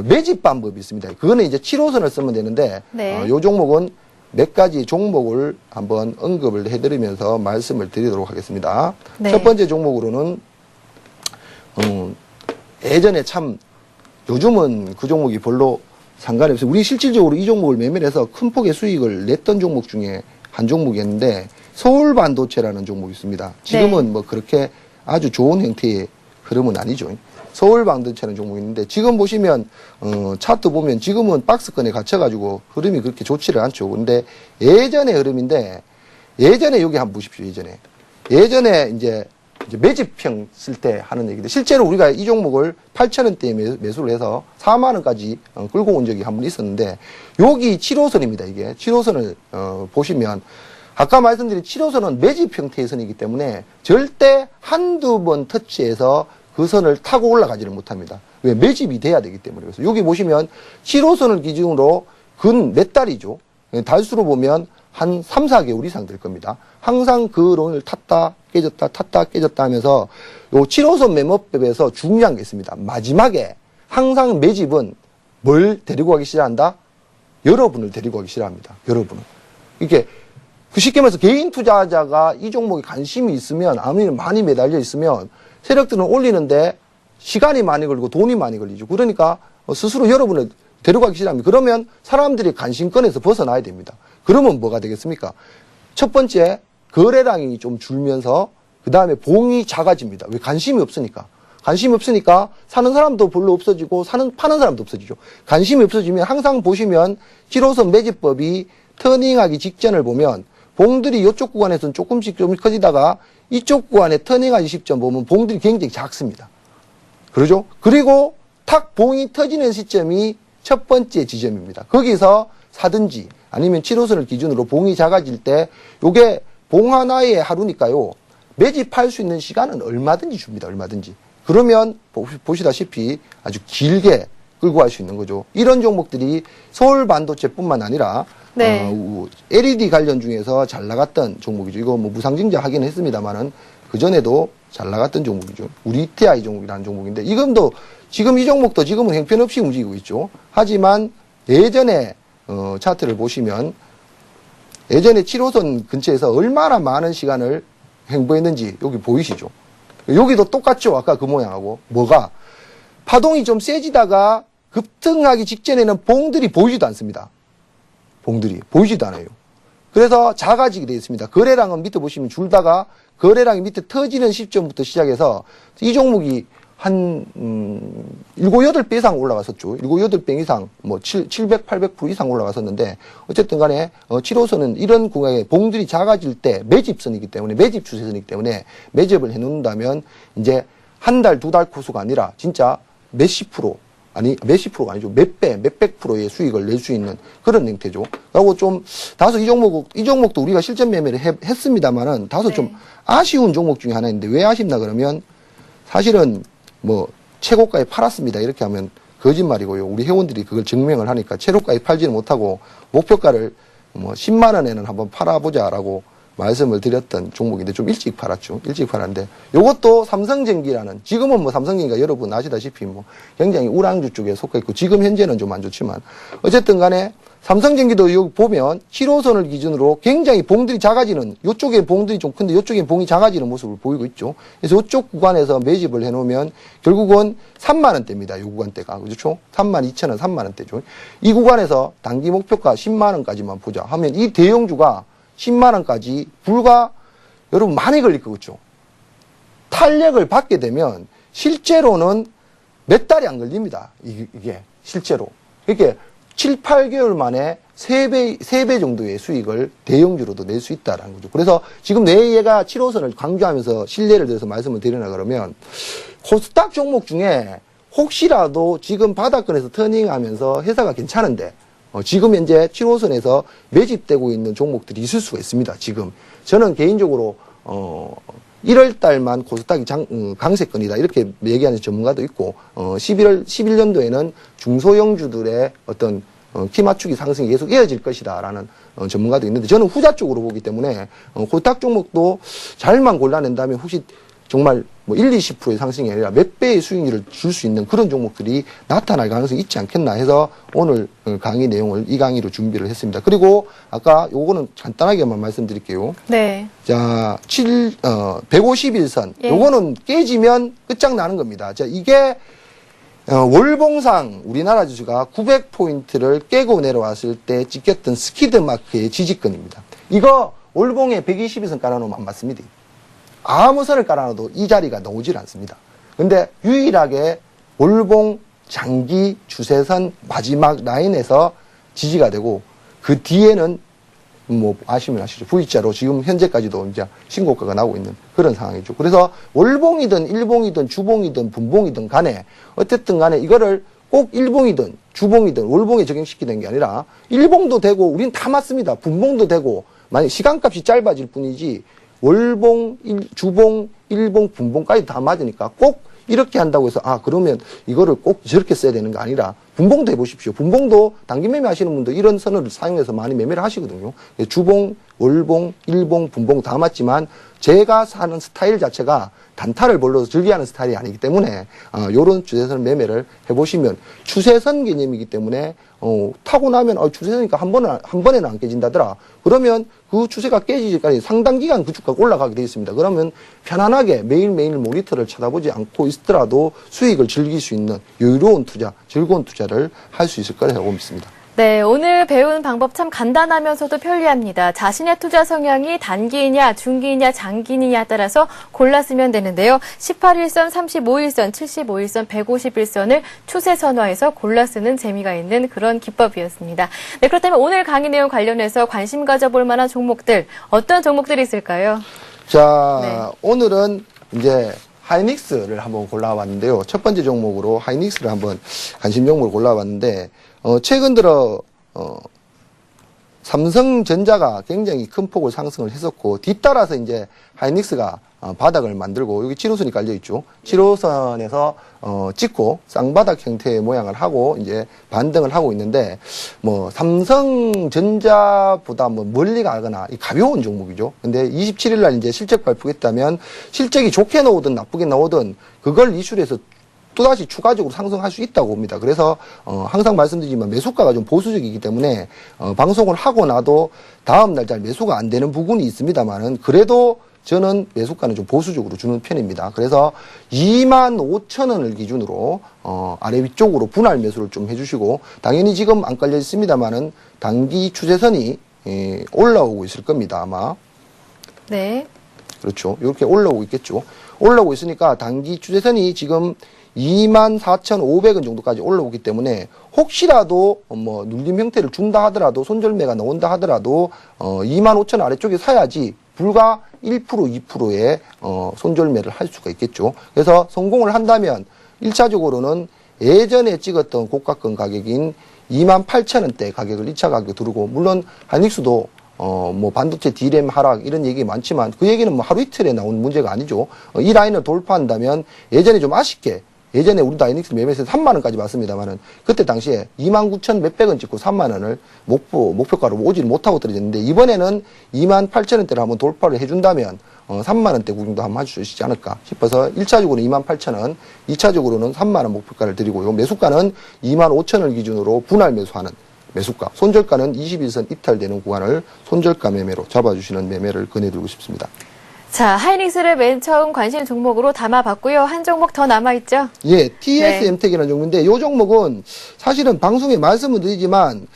매집 방법이 있습니다. 그거는 이제 7호선을 쓰면 되는데 네. 요 종목은 몇 가지 종목을 한번 언급을 해드리면서 말씀을 드리도록 하겠습니다. 네. 첫 번째 종목으로는 예전에 참 요즘은 그 종목이 별로 상관이 없어요. 우리 실질적으로 이 종목을 매매를 해서 큰 폭의 수익을 냈던 종목 중에 한 종목이었는데 서울반도체라는 종목이 있습니다. 지금은 네. 뭐 그렇게 아주 좋은 형태의 흐름은 아니죠. 서울반도체라는 종목이 있는데 지금 보시면 차트 보면 지금은 박스권에 갇혀가지고 흐름이 그렇게 좋지를 않죠. 근데 예전의 흐름인데 예전에 여기 한번 보십시오. 예전에 이제 매집평 쓸 때 하는 얘기인데 실제로 우리가 이 종목을 8,000원대에 매수를 해서 4만 원까지 끌고 온 적이 한 번 있었는데 여기 7호선입니다. 이게 7호선을 보시면 아까 말씀드린 7호선은 매집 형태의 선이기 때문에 절대 한두 번 터치해서 그 선을 타고 올라가지를 못합니다. 왜? 매집이 돼야 되기 때문에. 그래서 여기 보시면 7호선을 기준으로 근 몇 달이죠. 달수로 보면 한 3, 4개월 이상 될 겁니다. 항상 그 론을 탔다 깨졌다 하면서 요 7호선 매매법에서 중요한 게 있습니다. 마지막에 항상 매집은 뭘 데리고 가기 싫어한다? 여러분을 데리고 가기 싫어합니다. 여러분을. 이렇게 쉽게 말해서 개인 투자자가 이 종목에 관심이 있으면 아무리 많이 매달려 있으면 세력들은 올리는데 시간이 많이 걸리고 돈이 많이 걸리죠. 그러니까 스스로 여러분을 데려가기 싫어합니다. 그러면 사람들이 관심권에서 벗어나야 됩니다. 그러면 뭐가 되겠습니까? 첫 번째, 거래량이 좀 줄면서 그 다음에 봉이 작아집니다. 왜? 관심이 없으니까. 관심이 없으니까 사는 사람도 별로 없어지고 파는 사람도 없어지죠. 관심이 없어지면 항상 보시면 7호선 매집법이 터닝하기 직전을 보면 봉들이 이쪽 구간에서는 조금씩 좀 커지다가 이쪽 구간에 터닝하기 시점 보면 봉들이 굉장히 작습니다. 그러죠? 그리고 탁 봉이 터지는 시점이 첫 번째 지점입니다. 거기서 사든지 아니면 7호선을 기준으로 봉이 작아질 때 요게 봉 하나의 하루니까요. 매집할 수 있는 시간은 얼마든지 줍니다. 얼마든지. 그러면 보시다시피 아주 길게 끌고 갈 수 있는 거죠. 이런 종목들이 서울 반도체뿐만 아니라 네. LED 관련 중에서 잘 나갔던 종목이죠. 이거 뭐 무상증자 하긴 했습니다만은 그 전에도 잘 나갔던 종목이죠. 우리 TI 종목이라는 종목인데 지금 이 종목도 지금은 형편없이 움직이고 있죠. 하지만 예전에 차트를 보시면 예전에 7호선 근처에서 얼마나 많은 시간을 횡보했는지 여기 보이시죠? 여기도 똑같죠. 아까 그 모양하고. 뭐가? 파동이 좀 세지다가 급등하기 직전에는 봉들이 보이지도 않습니다. 봉들이 보이지도 않아요. 그래서 작아지게 되어 있습니다. 거래량은 밑에 보시면 줄다가 거래량이 밑에 터지는 시점부터 시작해서 이 종목이 한 7, 8배 이상 올라갔었죠. 7, 8배 이상 뭐 700, 800% 이상 올라갔었는데 어쨌든 간에 7호선은 이런 구간에 봉들이 작아질 때 매집선이기 때문에 매집 추세선이기 때문에 매집을 해놓는다면 이제 한 달, 두 달 코스가 아니라 진짜 몇십 프로 몇십 프로가 아니죠. 몇 배, 몇백 프로의 수익을 낼 수 있는 그런 형태죠. 그리고 좀 다소 이 종목도 우리가 실전 매매를 했습니다만은 다소 좀 아쉬운 종목 중에 하나인데 왜 아쉽나 그러면 사실은 뭐 최고가에 팔았습니다. 이렇게 하면 거짓말이고요. 우리 회원들이 그걸 증명을 하니까 최고가에 팔지는 못하고 목표가를 뭐 10만 원에는 한번 팔아보자라고 말씀을 드렸던 종목인데 좀 일찍 팔았죠. 일찍 팔았는데 요것도 삼성전기라는 지금은 뭐 삼성전기가 여러분 아시다시피 뭐 굉장히 우량주 쪽에 속해 있고 지금 현재는 좀 안 좋지만 어쨌든 간에 삼성전기도 여기 보면 7호선을 기준으로 굉장히 봉들이 작아지는 요쪽에 봉들이 좀 큰데 요쪽에 봉이 작아지는 모습을 보이고 있죠. 그래서 요쪽 구간에서 매집을 해놓으면 결국은 3만 원대입니다. 요 구간대가 그렇죠? 3만 2천 원, 3만 원대죠. 이 구간에서 단기 목표가 10만 원까지만 보자 하면 이 대형주가 10만 원까지 불과 여러분 많이 걸릴 거겠죠. 탄력을 받게 되면 실제로는 몇 달이 안 걸립니다. 이게 실제로. 이렇게 7, 8개월 만에 3배 정도의 수익을 대형주로도 낼 수 있다라는 거죠. 그래서 지금 내 얘가 7호선을 강조하면서 신뢰를 들어서 말씀을 드리나 그러면 코스닥 종목 중에 혹시라도 지금 바닥권에서 터닝하면서 회사가 괜찮은데 지금 현재 7호선에서 매집되고 있는 종목들이 있을 수가 있습니다. 지금 저는 개인적으로 1월 달만 코스닥이 강세권이다 이렇게 얘기하는 전문가도 있고 11년도에는 중소형주들의 어떤 키 맞추기 상승이 계속 이어질 것이다라는 전문가도 있는데 저는 후자 쪽으로 보기 때문에 코스닥 종목도 잘만 골라낸다면 혹시 정말 뭐 1, 20%의 상승이 아니라 몇 배의 수익률을 줄 수 있는 그런 종목들이 나타날 가능성이 있지 않겠나 해서 오늘 강의 내용을 이 강의로 준비를 했습니다. 그리고 아까 요거는 간단하게만 말씀드릴게요. 네. 자, 151선. 예. 요거는 깨지면 끝장나는 겁니다. 자, 이게 월봉상 우리나라 지수가 900포인트를 깨고 내려왔을 때 찍혔던 스키드 마크의 지지권입니다. 이거 월봉에 120선 깔아놓으면 안 맞습니다. 아무 선을 깔아놔도 이 자리가 나오질 않습니다. 근데 유일하게 월봉 장기 추세선 마지막 라인에서 지지가 되고 그 뒤에는 뭐 아시면 아시죠. V자로 지금 현재까지도 이제 신고가가 나오고 있는 그런 상황이죠. 그래서 월봉이든 일봉이든 주봉이든 분봉이든 간에 어쨌든 간에 이거를 꼭 일봉이든 주봉이든 월봉에 적용시키는 게 아니라 일봉도 되고 우린 다 맞습니다. 분봉도 되고 만약 시간값이 짧아질 뿐이지 월봉, 주봉, 일봉, 분봉까지 다 맞으니까 꼭 이렇게 한다고 해서 그러면 이거를 꼭 저렇게 써야 되는 게 아니라 분봉도 해보십시오. 분봉도 단기 매매 하시는 분들 이런 선을 사용해서 많이 매매를 하시거든요. 주봉, 월봉, 일봉, 분봉 다 맞지만 제가 사는 스타일 자체가 단타를 벌려서 즐겨하는 스타일이 아니기 때문에 요런 추세선 매매를 해보시면 추세선 개념이기 때문에 타고 나면 추세선이니까 한 번에는 안 깨진다더라. 그러면 그 추세가 깨지기까지 상당 기간 그 주가가 올라가게 되어 있습니다. 그러면 편안하게 매일매일 모니터를 쳐다보지 않고 있더라도 수익을 즐길 수 있는 여유로운 투자, 즐거운 투자를 할 수 있을 거라고 믿습니다. 네, 오늘 배운 방법 참 간단하면서도 편리합니다. 자신의 투자 성향이 단기이냐, 중기이냐, 장기이냐에 따라서 골라 쓰면 되는데요. 18일선, 35일선, 75일선, 151선을 추세 선화해서 골라 쓰는 재미가 있는 그런 기법이었습니다. 네, 그렇다면 오늘 강의 내용 관련해서 관심 가져볼 만한 종목들, 어떤 종목들이 있을까요? 자, 네. 오늘은 이제 하이닉스를 한번 골라봤는데요. 첫 번째 종목으로 하이닉스를 한번 관심 종목을 골라봤는데, 최근 들어, 삼성전자가 굉장히 큰 폭을 상승을 했었고, 뒤따라서 이제 하이닉스가 바닥을 만들고, 여기 7호선이 깔려있죠. 7호선에서, 찍고, 쌍바닥 형태의 모양을 하고, 이제 반등을 하고 있는데, 삼성전자보다 멀리 가거나, 가벼운 종목이죠. 근데 27일날 이제 실적 발표했다면, 실적이 좋게 나오든 나쁘게 나오든, 그걸 이슈로 해서 또다시 추가적으로 상승할 수 있다고 봅니다. 그래서 항상 말씀드리지만 매수가가 좀 보수적이기 때문에 방송을 하고 나도 다음날 잘 매수가 안 되는 부분이 있습니다만은 그래도 저는 매수가는 좀 보수적으로 주는 편입니다. 그래서 25,000원을 기준으로 아래 위쪽으로 분할 매수를 좀 해주시고 당연히 지금 안 깔려 있습니다만은 단기 추세선이 올라오고 있을 겁니다. 아마. 네. 그렇죠. 이렇게 올라오고 있겠죠. 올라오고 있으니까 단기 추세선이 지금 24,500원 정도까지 올라오기 때문에 혹시라도 눌림 형태를 준다 하더라도 손절매가 나온다 하더라도 25,000원 아래쪽에 사야지 불과 1% 2%의 손절매를 할 수가 있겠죠. 그래서 성공을 한다면 1차적으로는 예전에 찍었던 고가권 가격인 28,000원대 가격을 1차 가격으로 두르고 물론 하이닉스도 반도체 D램 하락 이런 얘기 많지만 그 얘기는 하루 이틀에 나온 문제가 아니죠. 이 라인을 돌파한다면 예전에 좀 아쉽게 예전에 우리도 하이닉스 매매에서 3만원까지 봤습니다만은 그때 당시에 29,000 몇백원 찍고 3만원을 목표가로 오지를 못하고 떨어졌는데 이번에는 28,000원대를 한번 돌파를 해준다면 3만원대 구경도 한번 할 수 있지 않을까 싶어서 1차적으로 28,000원, 2차적으로는 3만원 목표가를 드리고요. 매수가는 25,000원을 기준으로 분할 매수하는 매수가, 손절가는 21선 이탈되는 구간을 손절가 매매로 잡아주시는 매매를 권해드리고 싶습니다. 자, 하이닉스를 맨 처음 관심 종목으로 담아봤고요. 한 종목 더 남아있죠? 예, TSM텍이라는 종목인데 이 종목은 사실은 방송에 말씀을 드리지만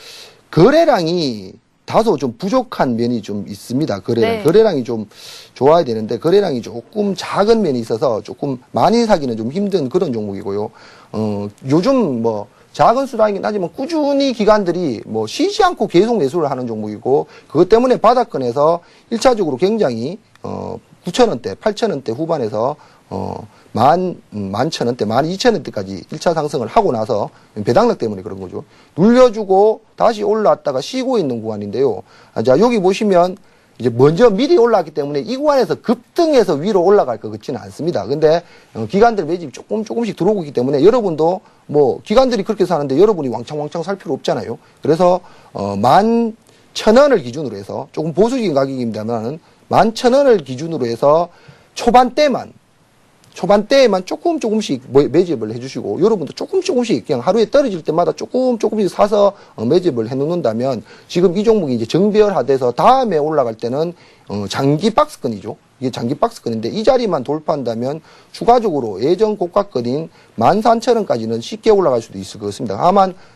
거래량이 다소 좀 부족한 면이 좀 있습니다. 네. 거래량이 좀 좋아야 되는데 거래량이 조금 작은 면이 있어서 조금 많이 사기는 좀 힘든 그런 종목이고요. 요즘 작은 수량이긴 하지만 꾸준히 기관들이 쉬지 않고 계속 매수를 하는 종목이고 그것 때문에 바닥권에서 1차적으로 굉장히 9,000원대, 8,000원대 후반에서 11,000원대, 12,000원대까지 1차 상승을 하고 나서 배당력 때문에 그런 거죠. 눌려주고 다시 올라왔다가 쉬고 있는 구간인데요. 자, 여기 보시면 이제 먼저 미리 올라왔기 때문에 이 구간에서 급등해서 위로 올라갈 것 같지는 않습니다. 근데 기관들 매집이 조금씩 들어오고 있기 때문에 여러분도 기관들이 그렇게 사는데 여러분이 왕창 살 필요 없잖아요. 그래서 11,000원을 기준으로 해서 조금 보수적인 가격입니다만 11,000원을 기준으로 해서 초반대에만 조금씩 매집을 해주시고 여러분도 조금씩 그냥 하루에 떨어질 때마다 조금씩 사서 매집을 해놓는다면 지금 이 종목이 이제 정배열화돼서 다음에 올라갈 때는 장기 박스권이죠. 이게 장기 박스권인데 이 자리만 돌파한다면 추가적으로 예전 고가권인 14,000원까지는 쉽게 올라갈 수도 있을 것 같습니다.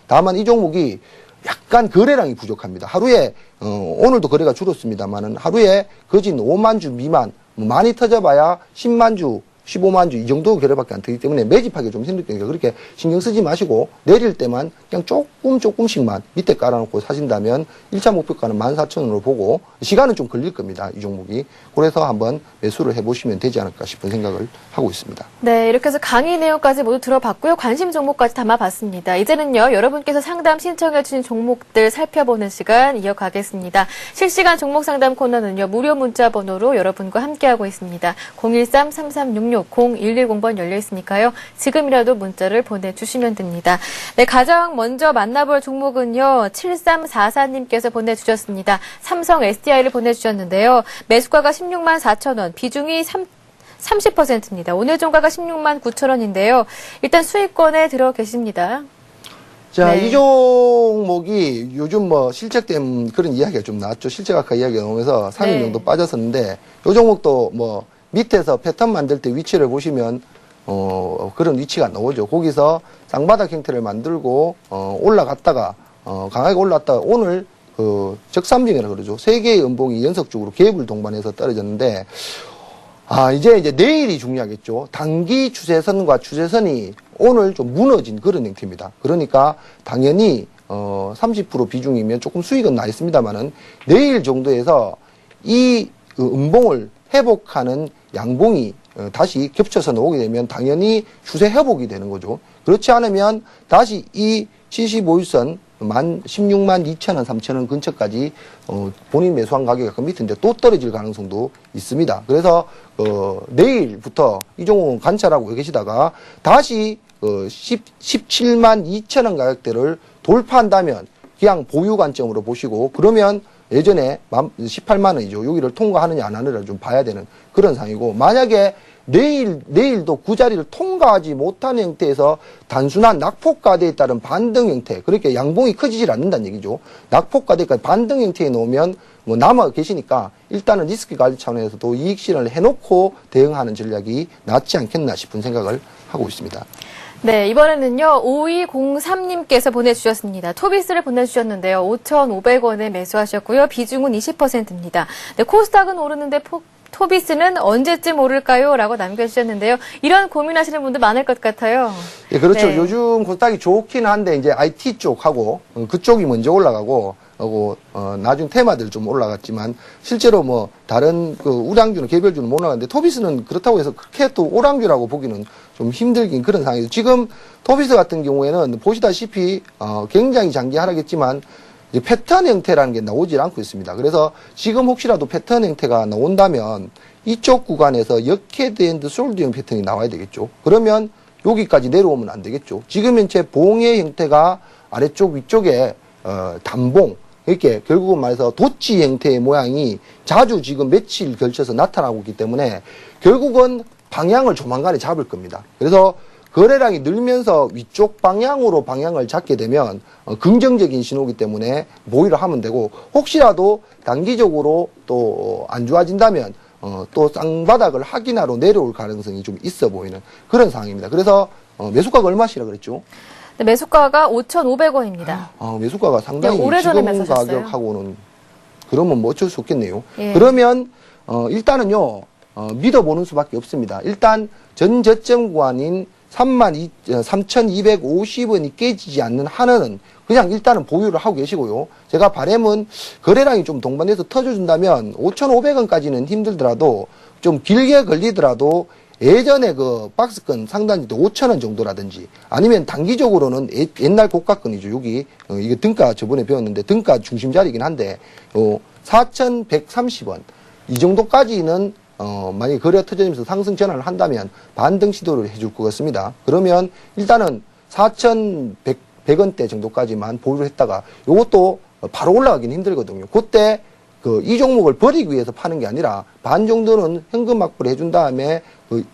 다만 이 종목이 약간 거래량이 부족합니다. 하루에 오늘도 거래가 줄었습니다만은 하루에 거진 5만 주 미만, 많이 터져봐야 10만 주, 15만 주 이 정도 거래밖에 안 되기 때문에 매집하기 좀 힘들니까 그렇게 신경 쓰지 마시고 내릴 때만 그냥 조금씩만 밑에 깔아놓고 사신다면 1차 목표가는 14,000원으로 보고 시간은 좀 걸릴 겁니다. 이 종목이. 그래서 한번 매수를 해보시면 되지 않을까 싶은 생각을 하고 있습니다. 네, 이렇게 해서 강의 내용까지 모두 들어봤고요. 관심 종목까지 담아봤습니다. 이제는요, 여러분께서 상담 신청해 주신 종목들 살펴보는 시간 이어가겠습니다. 실시간 종목 상담 코너는요, 무료 문자 번호로 여러분과 함께하고 있습니다. 013-3366-0110번 열려 있으니까요. 지금이라도 문자를 보내주시면 됩니다. 네, 가장 먼저 만나볼 종목은요, 7344님께서 보내주셨습니다. 삼성 SDI를 보내주셨는데요. 매수가가 16만 4천원, 비중이 30%입니다. 오늘 종가가 16만 9천원인데요. 일단 수익권에 들어 계십니다. 자, 네. 이 종목이 요즘 뭐 실적 때문에 그런 이야기가 좀 나왔죠. 실적 악화 이야기가 나오면서 3일 네. 정도 빠졌었는데 이 종목도 뭐 밑에서 패턴 만들 때 위치를 보시면 그런 위치가 나오죠. 거기서 쌍바닥 형태를 만들고 올라갔다가 강하게 올랐다가 오늘 적삼빙이라 그러죠. 세 개의 음봉이 연속적으로 갭을 동반해서 떨어졌는데 이제 내일이 중요하겠죠. 단기 추세선과 추세선이 오늘 좀 무너진 그런 형태입니다. 그러니까 당연히 30% 비중이면 조금 수익은 나 있습니다만은 내일 정도에서 이 음봉을 회복하는 양봉이 다시 겹쳐서 나오게 되면 당연히 추세 회복이 되는 거죠. 그렇지 않으면 다시 이 75일선 16만 2천원, 3천원 근처까지 본인 매수한 가격이 약간 밑인데 또 떨어질 가능성도 있습니다. 그래서 내일부터 이 종목은 관찰하고 계시다가 다시 17만 2천원 가격대를 돌파한다면 그냥 보유 관점으로 보시고 그러면 예전에 18만 원이죠. 여기를 통과하느냐 안 하느냐를 좀 봐야 되는 그런 상황이고 만약에 내일도 그 자리를 통과하지 못하는 형태에서 단순한 낙폭과대에 따른 반등 형태, 그렇게 양봉이 커지질 않는다는 얘기죠. 낙폭과대까지 반등 형태에 놓으면 뭐 남아 계시니까 일단은 리스크 관리 차원에서도 이익 실현을 해놓고 대응하는 전략이 낫지 않겠나 싶은 생각을 하고 있습니다. 네, 이번에는요, 5203님께서 보내주셨습니다. 토비스를 보내주셨는데요. 5,500원에 매수하셨고요. 비중은 20%입니다. 네, 코스닥은 오르는데 토비스는 언제쯤 오를까요? 라고 남겨주셨는데요. 이런 고민하시는 분들 많을 것 같아요. 예, 그렇죠. 네. 요즘 코스닥이 좋긴 한데 이제 IT 쪽하고 그쪽이 먼저 올라가고 나중 테마들 좀 올라갔지만 실제로 뭐 다른 우량주는 개별주는 못 올라갔는데 토비스는 그렇다고 해서 그렇게 또 오량주라고 보기는 좀 힘들긴 그런 상황이죠. 지금 토비스 같은 경우에는 보시다시피 굉장히 장기 하락했지만 이제 패턴 형태라는 게 나오질 않고 있습니다. 그래서 지금 혹시라도 패턴 형태가 나온다면 이쪽 구간에서 역헤드 앤드 숄더형 패턴이 나와야 되겠죠. 그러면 여기까지 내려오면 안 되겠죠. 지금 현재 봉의 형태가 아래쪽 위쪽에 단봉 이렇게 결국은 말해서 도치 형태의 모양이 자주 지금 며칠 걸쳐서 나타나고 있기 때문에 결국은 방향을 조만간에 잡을 겁니다. 그래서 거래량이 늘면서 위쪽 방향으로 방향을 잡게 되면 긍정적인 신호이기 때문에 보유를 하면 되고 혹시라도 단기적으로 또 안 좋아진다면 또 쌍바닥을 확인하러 내려올 가능성이 좀 있어 보이는 그런 상황입니다. 그래서 매수가가 얼마시라 그랬죠? 네, 매수가가 5,500원입니다. 매수가가 상당히 오래전에 지금 매수하셨어요. 가격하고는 그러면 뭐 어쩔 수 없겠네요. 예. 그러면 일단은요 믿어보는 수밖에 없습니다. 일단 전 저점 구간인 3,250원이 깨지지 않는 한은 그냥 일단은 보유를 하고 계시고요. 제가 바람은 거래량이 좀 동반돼서 터져준다면 5,500원까지는 힘들더라도 좀 길게 걸리더라도 예전에 그 박스권 상단지도 5,000원 정도라든지 아니면 단기적으로는 옛날 고가권이죠. 여기 이게 등가 저번에 배웠는데 등가 중심 자리이긴 한데 4,130원 이 정도까지는 만약에 거래가 터지면서 상승 전환을 한다면 반등 시도를 해줄 것 같습니다. 그러면 일단은 4,100원대 정도까지만 보유를 했다가 이것도 바로 올라가긴 힘들거든요. 그때 이 종목을 버리기 위해서 파는 게 아니라 반 정도는 현금 확보를 해준 다음에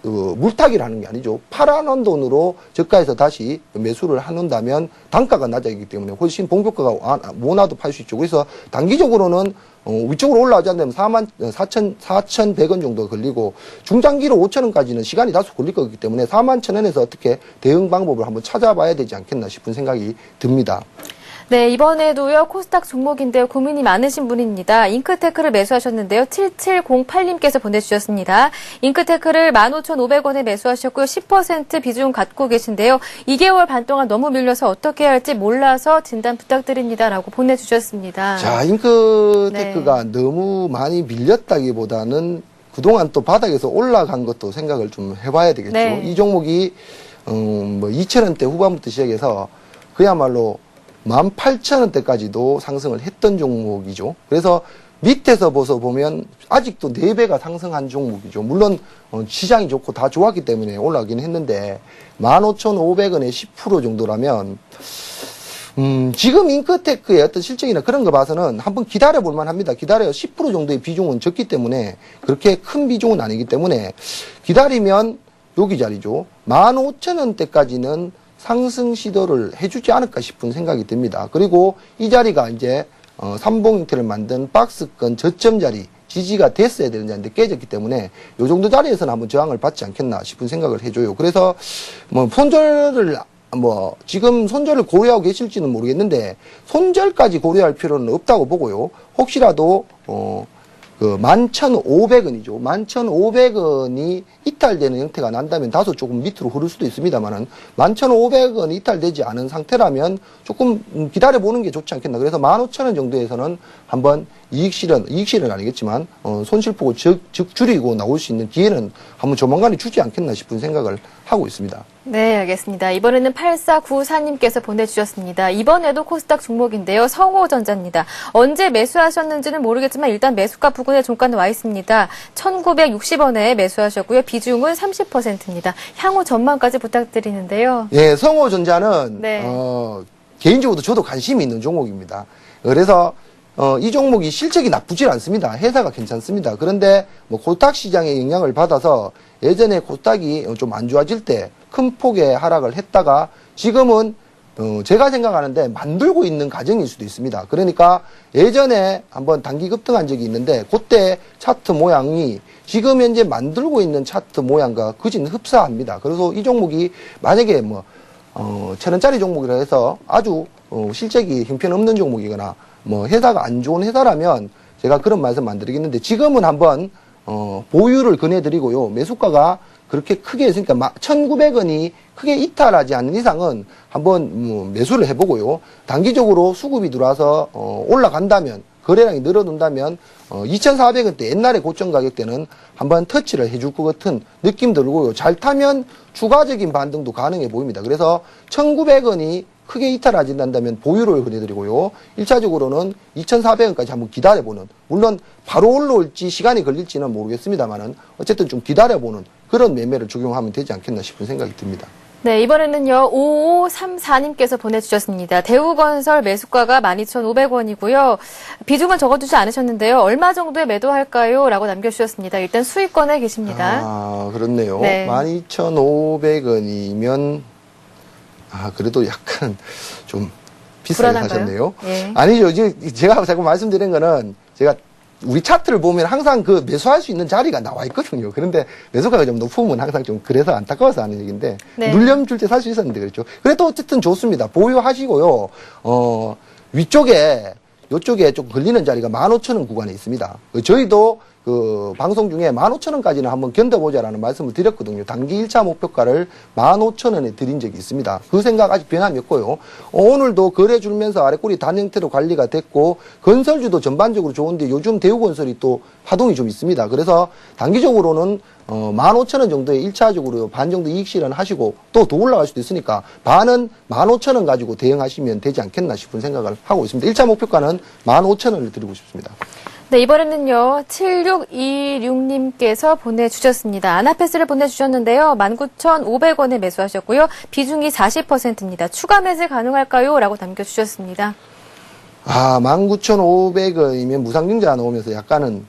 물타기를 하는 게 아니죠. 팔아놓은 돈으로 저가에서 다시 매수를 해놓는다면 단가가 낮아지기 때문에 훨씬 봉고가가 원화도 팔 수 있죠. 그래서 단기적으로는 위쪽으로 올라가지 않으면 4,100원 정도 걸리고 중장기로 5,000원까지는 시간이 다소 걸릴 거기 때문에 41,000원에서 어떻게 대응 방법을 한번 찾아봐야 되지 않겠나 싶은 생각이 듭니다. 네, 이번에도요, 코스닥 종목인데요, 고민이 많으신 분입니다. 잉크테크를 매수하셨는데요, 7708님께서 보내주셨습니다. 잉크테크를 15,500원에 매수하셨고요, 10% 비중 갖고 계신데요, 2개월 반 동안 너무 밀려서 어떻게 해야 할지 몰라서 진단 부탁드립니다. 라고 보내주셨습니다. 자, 잉크테크가 너무 많이 밀렸다기보다는 그동안 또 바닥에서 올라간 것도 생각을 좀 해봐야 되겠죠. 네. 이 종목이, 2,000원대 후반부터 시작해서 그야말로 18,000원대까지도 상승을 했던 종목이죠. 그래서 밑에서 보면 아직도 4배가 상승한 종목이죠. 물론 시장이 좋고 다 좋았기 때문에 올라가긴 했는데 15,500원에 10% 정도라면 지금 잉크테크의 어떤 실적이나 그런 거 봐서는 한번 기다려 볼만 합니다. 기다려요. 10% 정도의 비중은 적기 때문에 그렇게 큰 비중은 아니기 때문에 기다리면 여기 자리죠. 15,000원대까지는 상승 시도를 해주지 않을까 싶은 생각이 듭니다. 그리고 이 자리가 이제 삼봉 형태를 만든 박스권 저점 자리 지지가 됐어야 되는 자리인데 깨졌기 때문에 요 정도 자리에서는 한번 저항을 받지 않겠나 싶은 생각을 해줘요. 그래서 지금 손절을 고려하고 계실지는 모르겠는데 손절까지 고려할 필요는 없다고 보고요. 혹시라도 11,500원이죠. 11,500원이 이탈되는 형태가 난다면 다소 조금 밑으로 흐를 수도 있습니다만은 11,500원이 이탈되지 않은 상태라면 조금 기다려보는 게 좋지 않겠나. 그래서 15,000원 정도에서는 한번 이익 실현 아니겠지만 손실폭을 줄이고 나올 수 있는 기회는 한번 조만간에 주지 않겠나 싶은 생각을 하고 있습니다. 네, 알겠습니다. 이번에는 8494님께서 보내주셨습니다. 이번에도 코스닥 종목인데요. 성호전자입니다. 언제 매수하셨는지는 모르겠지만 일단 매수가 부근에 종가는 와 있습니다. 1960원에 매수하셨고요. 비중은 30%입니다. 향후 전망까지 부탁드리는데요. 예, 성호전자는 네. 개인적으로 저도 관심이 있는 종목입니다. 그래서 이 종목이 실적이 나쁘질 않습니다. 회사가 괜찮습니다. 그런데 코스닥 시장의 영향을 받아서 예전에 코스닥이 좀 안 좋아질 때 큰 폭의 하락을 했다가 지금은 제가 생각하는데 만들고 있는 과정일 수도 있습니다. 그러니까 예전에 한번 단기 급등한 적이 있는데 그때 차트 모양이 지금 현재 만들고 있는 차트 모양과 거진 흡사합니다. 그래서 이 종목이 만약에 1,000원짜리 종목이라 해서 아주 실적이 형편없는 종목이거나 회사가 안 좋은 회사라면 제가 그런 말씀 안 드리겠는데 지금은 한번 보유를 권해드리고요. 매수가가 그렇게 크게 했으니까 1,900원이 크게 이탈하지 않는 이상은 한번 매수를 해보고요. 단기적으로 수급이 들어와서 올라간다면 거래량이 늘어난다면 2,400원대 옛날에 고점 가격대는 한번 터치를 해줄 것 같은 느낌 들고요. 잘 타면 추가적인 반등도 가능해 보입니다. 그래서 1,900원이 크게 이탈하지 않는다면 보유를 권해드리고요. 1차적으로는 2,400원까지 한번 기다려보는, 물론 바로 올라올지 시간이 걸릴지는 모르겠습니다만은 어쨌든 좀 기다려보는 그런 매매를 적용하면 되지 않겠나 싶은 생각이 듭니다. 네, 이번에는요, 5534님께서 보내주셨습니다. 대우건설 매수가가 12,500원이고요. 비중은 적어주지 않으셨는데요. 얼마 정도에 매도할까요? 라고 남겨주셨습니다. 일단 수익권에 계십니다. 아, 그렇네요. 네. 12,500원이면, 그래도 약간 좀 비싸게 불안한가요? 사셨네요. 예. 아니죠. 제가 자꾸 말씀드린 거는 제가 우리 차트를 보면 항상 그 매수할 수 있는 자리가 나와 있거든요. 그런데 매수가가 좀 높으면 항상 좀 그래서 안타까워서 하는 얘기인데 네. 눌렴 줄 때 살 수 있었는데 그렇죠. 그래도 어쨌든 좋습니다. 보유하시고요. 위쪽에 요쪽에 좀 걸리는 자리가 15,000원 구간에 있습니다. 저희도 그 방송 중에 15,000원까지는 한번 견뎌보자라는 말씀을 드렸거든요. 단기 1차 목표가를 15,000원에 드린 적이 있습니다. 그 생각 아직 변함이 없고요. 오늘도 거래 줄면서 아래꼬리 단 형태로 관리가 됐고 건설주도 전반적으로 좋은데 요즘 대우건설이 또 파동이 좀 있습니다. 그래서 단기적으로는 15,000원 정도의 1차적으로 반 정도 이익 실현하시고 또 더 올라갈 수도 있으니까 반은 15,000원 가지고 대응하시면 되지 않겠나 싶은 생각을 하고 있습니다. 1차 목표가는 15,000원을 드리고 싶습니다. 네, 이번에는요, 7626님께서 보내주셨습니다. 아나패스를 보내주셨는데요. 19,500원에 매수하셨고요. 비중이 40%입니다. 추가 매수 가능할까요? 라고 남겨주셨습니다. 19,500원이면 무상증자 나오면서 약간은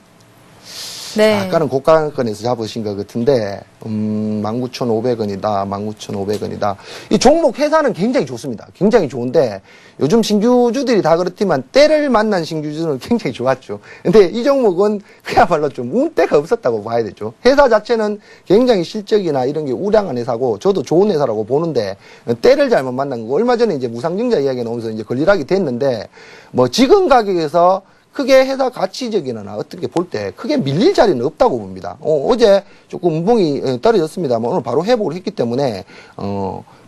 네. 약간은 고가권에서 잡으신 것 같은데 19,500원이다. 19,500원이다. 이 종목 회사는 굉장히 좋습니다. 굉장히 좋은데 요즘 신규주들이 다 그렇지만 때를 만난 신규주는 굉장히 좋았죠. 근데 이 종목은 그야말로 좀 운때가 없었다고 봐야 되죠. 회사 자체는 굉장히 실적이나 이런 게 우량한 회사고 저도 좋은 회사라고 보는데 때를 잘못 만난 거고 얼마 전에 이제 무상증자 이야기가 나오면서 이제 걸리락이 됐는데 뭐 지금 가격에서 크게 회사 가치적이나 어떻게 볼 때 크게 밀릴 자리는 없다고 봅니다. 어제 조금 운봉이 떨어졌습니다만 오늘 바로 회복을 했기 때문에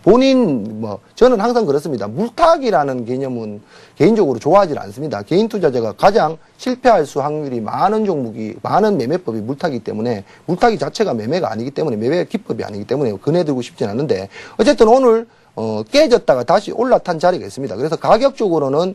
본인 저는 항상 그렇습니다. 물타기라는 개념은 개인적으로 좋아하지 않습니다. 개인 투자자가 가장 실패할 수 확률이 많은 종목이 많은 매매법이 물타기 때문에 물타기 자체가 매매가 아니기 때문에 매매 기법이 아니기 때문에 거내들고 싶진 않은데 어쨌든 오늘 깨졌다가 다시 올라탄 자리가 있습니다. 그래서 가격적으로는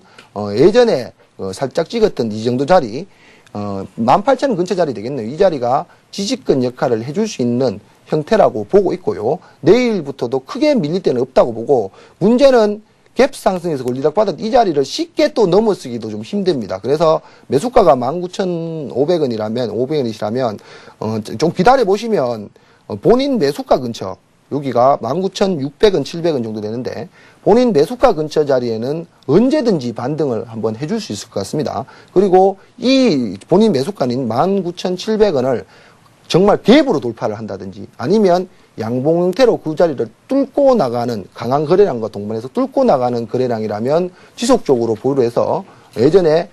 예전에 살짝 찍었던 이 정도 자리 18,000원 근처 자리 되겠네요. 이 자리가 지지권 역할을 해줄 수 있는 형태라고 보고 있고요. 내일부터도 크게 밀릴 데는 없다고 보고 문제는 갭 상승에서 걸리락 받은 이 자리를 쉽게 또 넘어서기도 좀 힘듭니다. 그래서 매수가가 19,500원이라면 500원이시라면 좀 기다려 보시면 본인 매수가 근처 여기가 19,600원, 700원 정도 되는데 본인 매수가 근처 자리에는 언제든지 반등을 한번 해줄 수 있을 것 같습니다. 그리고 이 본인 매수가인 19,700원을 정말 갭으로 돌파를 한다든지 아니면 양봉 형태로 그 자리를 뚫고 나가는 강한 거래량과 동반해서 뚫고 나가는 거래량이라면 지속적으로 보유를 해서 예전에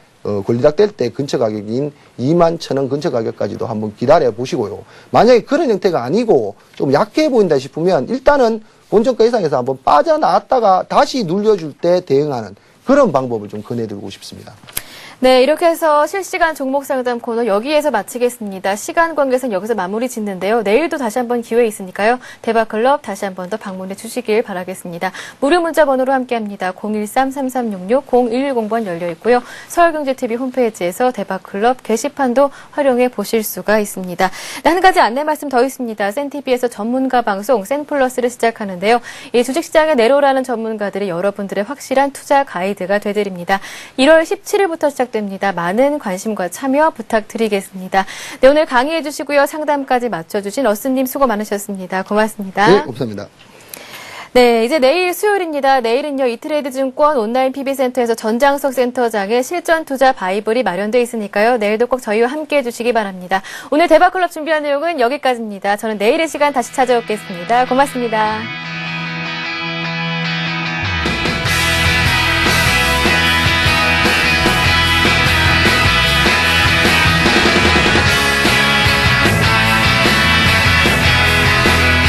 권리락 될 때 근처 가격인 21,000원 근처 가격까지도 한번 기다려 보시고요. 만약에 그런 형태가 아니고 좀 약해 보인다 싶으면 일단은 본전가 이상에서 한번 빠져나왔다가 다시 눌려줄 때 대응하는 그런 방법을 좀 권해드리고 싶습니다. 네, 이렇게 해서 실시간 종목 상담 코너 여기에서 마치겠습니다. 시간 관계상 여기서 마무리 짓는데요. 내일도 다시 한번 기회 있으니까요. 대박클럽 다시 한번 더 방문해 주시길 바라겠습니다. 무료 문자 번호로 함께합니다. 013-3366-0110번 열려 있고요. 서울경제TV 홈페이지에서 대박클럽 게시판도 활용해 보실 수가 있습니다. 네, 한 가지 안내 말씀 더 있습니다. 센TV에서 전문가 방송 센플러스를 시작하는데요. 이 주식시장에 내로라는 전문가들이 여러분들의 확실한 투자 가이드가 되드립니다. 1월 17일부터 시작됩니다. 많은 관심과 참여 부탁드리겠습니다. 네, 오늘 강의해 주시고요. 상담까지 맞춰주신 러스님 수고 많으셨습니다. 고맙습니다. 네, 감사합니다. 네, 이제 내일 수요일입니다. 내일은요, 이트레이드 증권 온라인 PB센터에서 전장석 센터장의 실전 투자 바이블이 마련되어 있으니까요. 내일도 꼭 저희와 함께 해주시기 바랍니다. 오늘 대박클럽 준비한 내용은 여기까지입니다. 저는 내일의 시간 다시 찾아오겠습니다. 고맙습니다.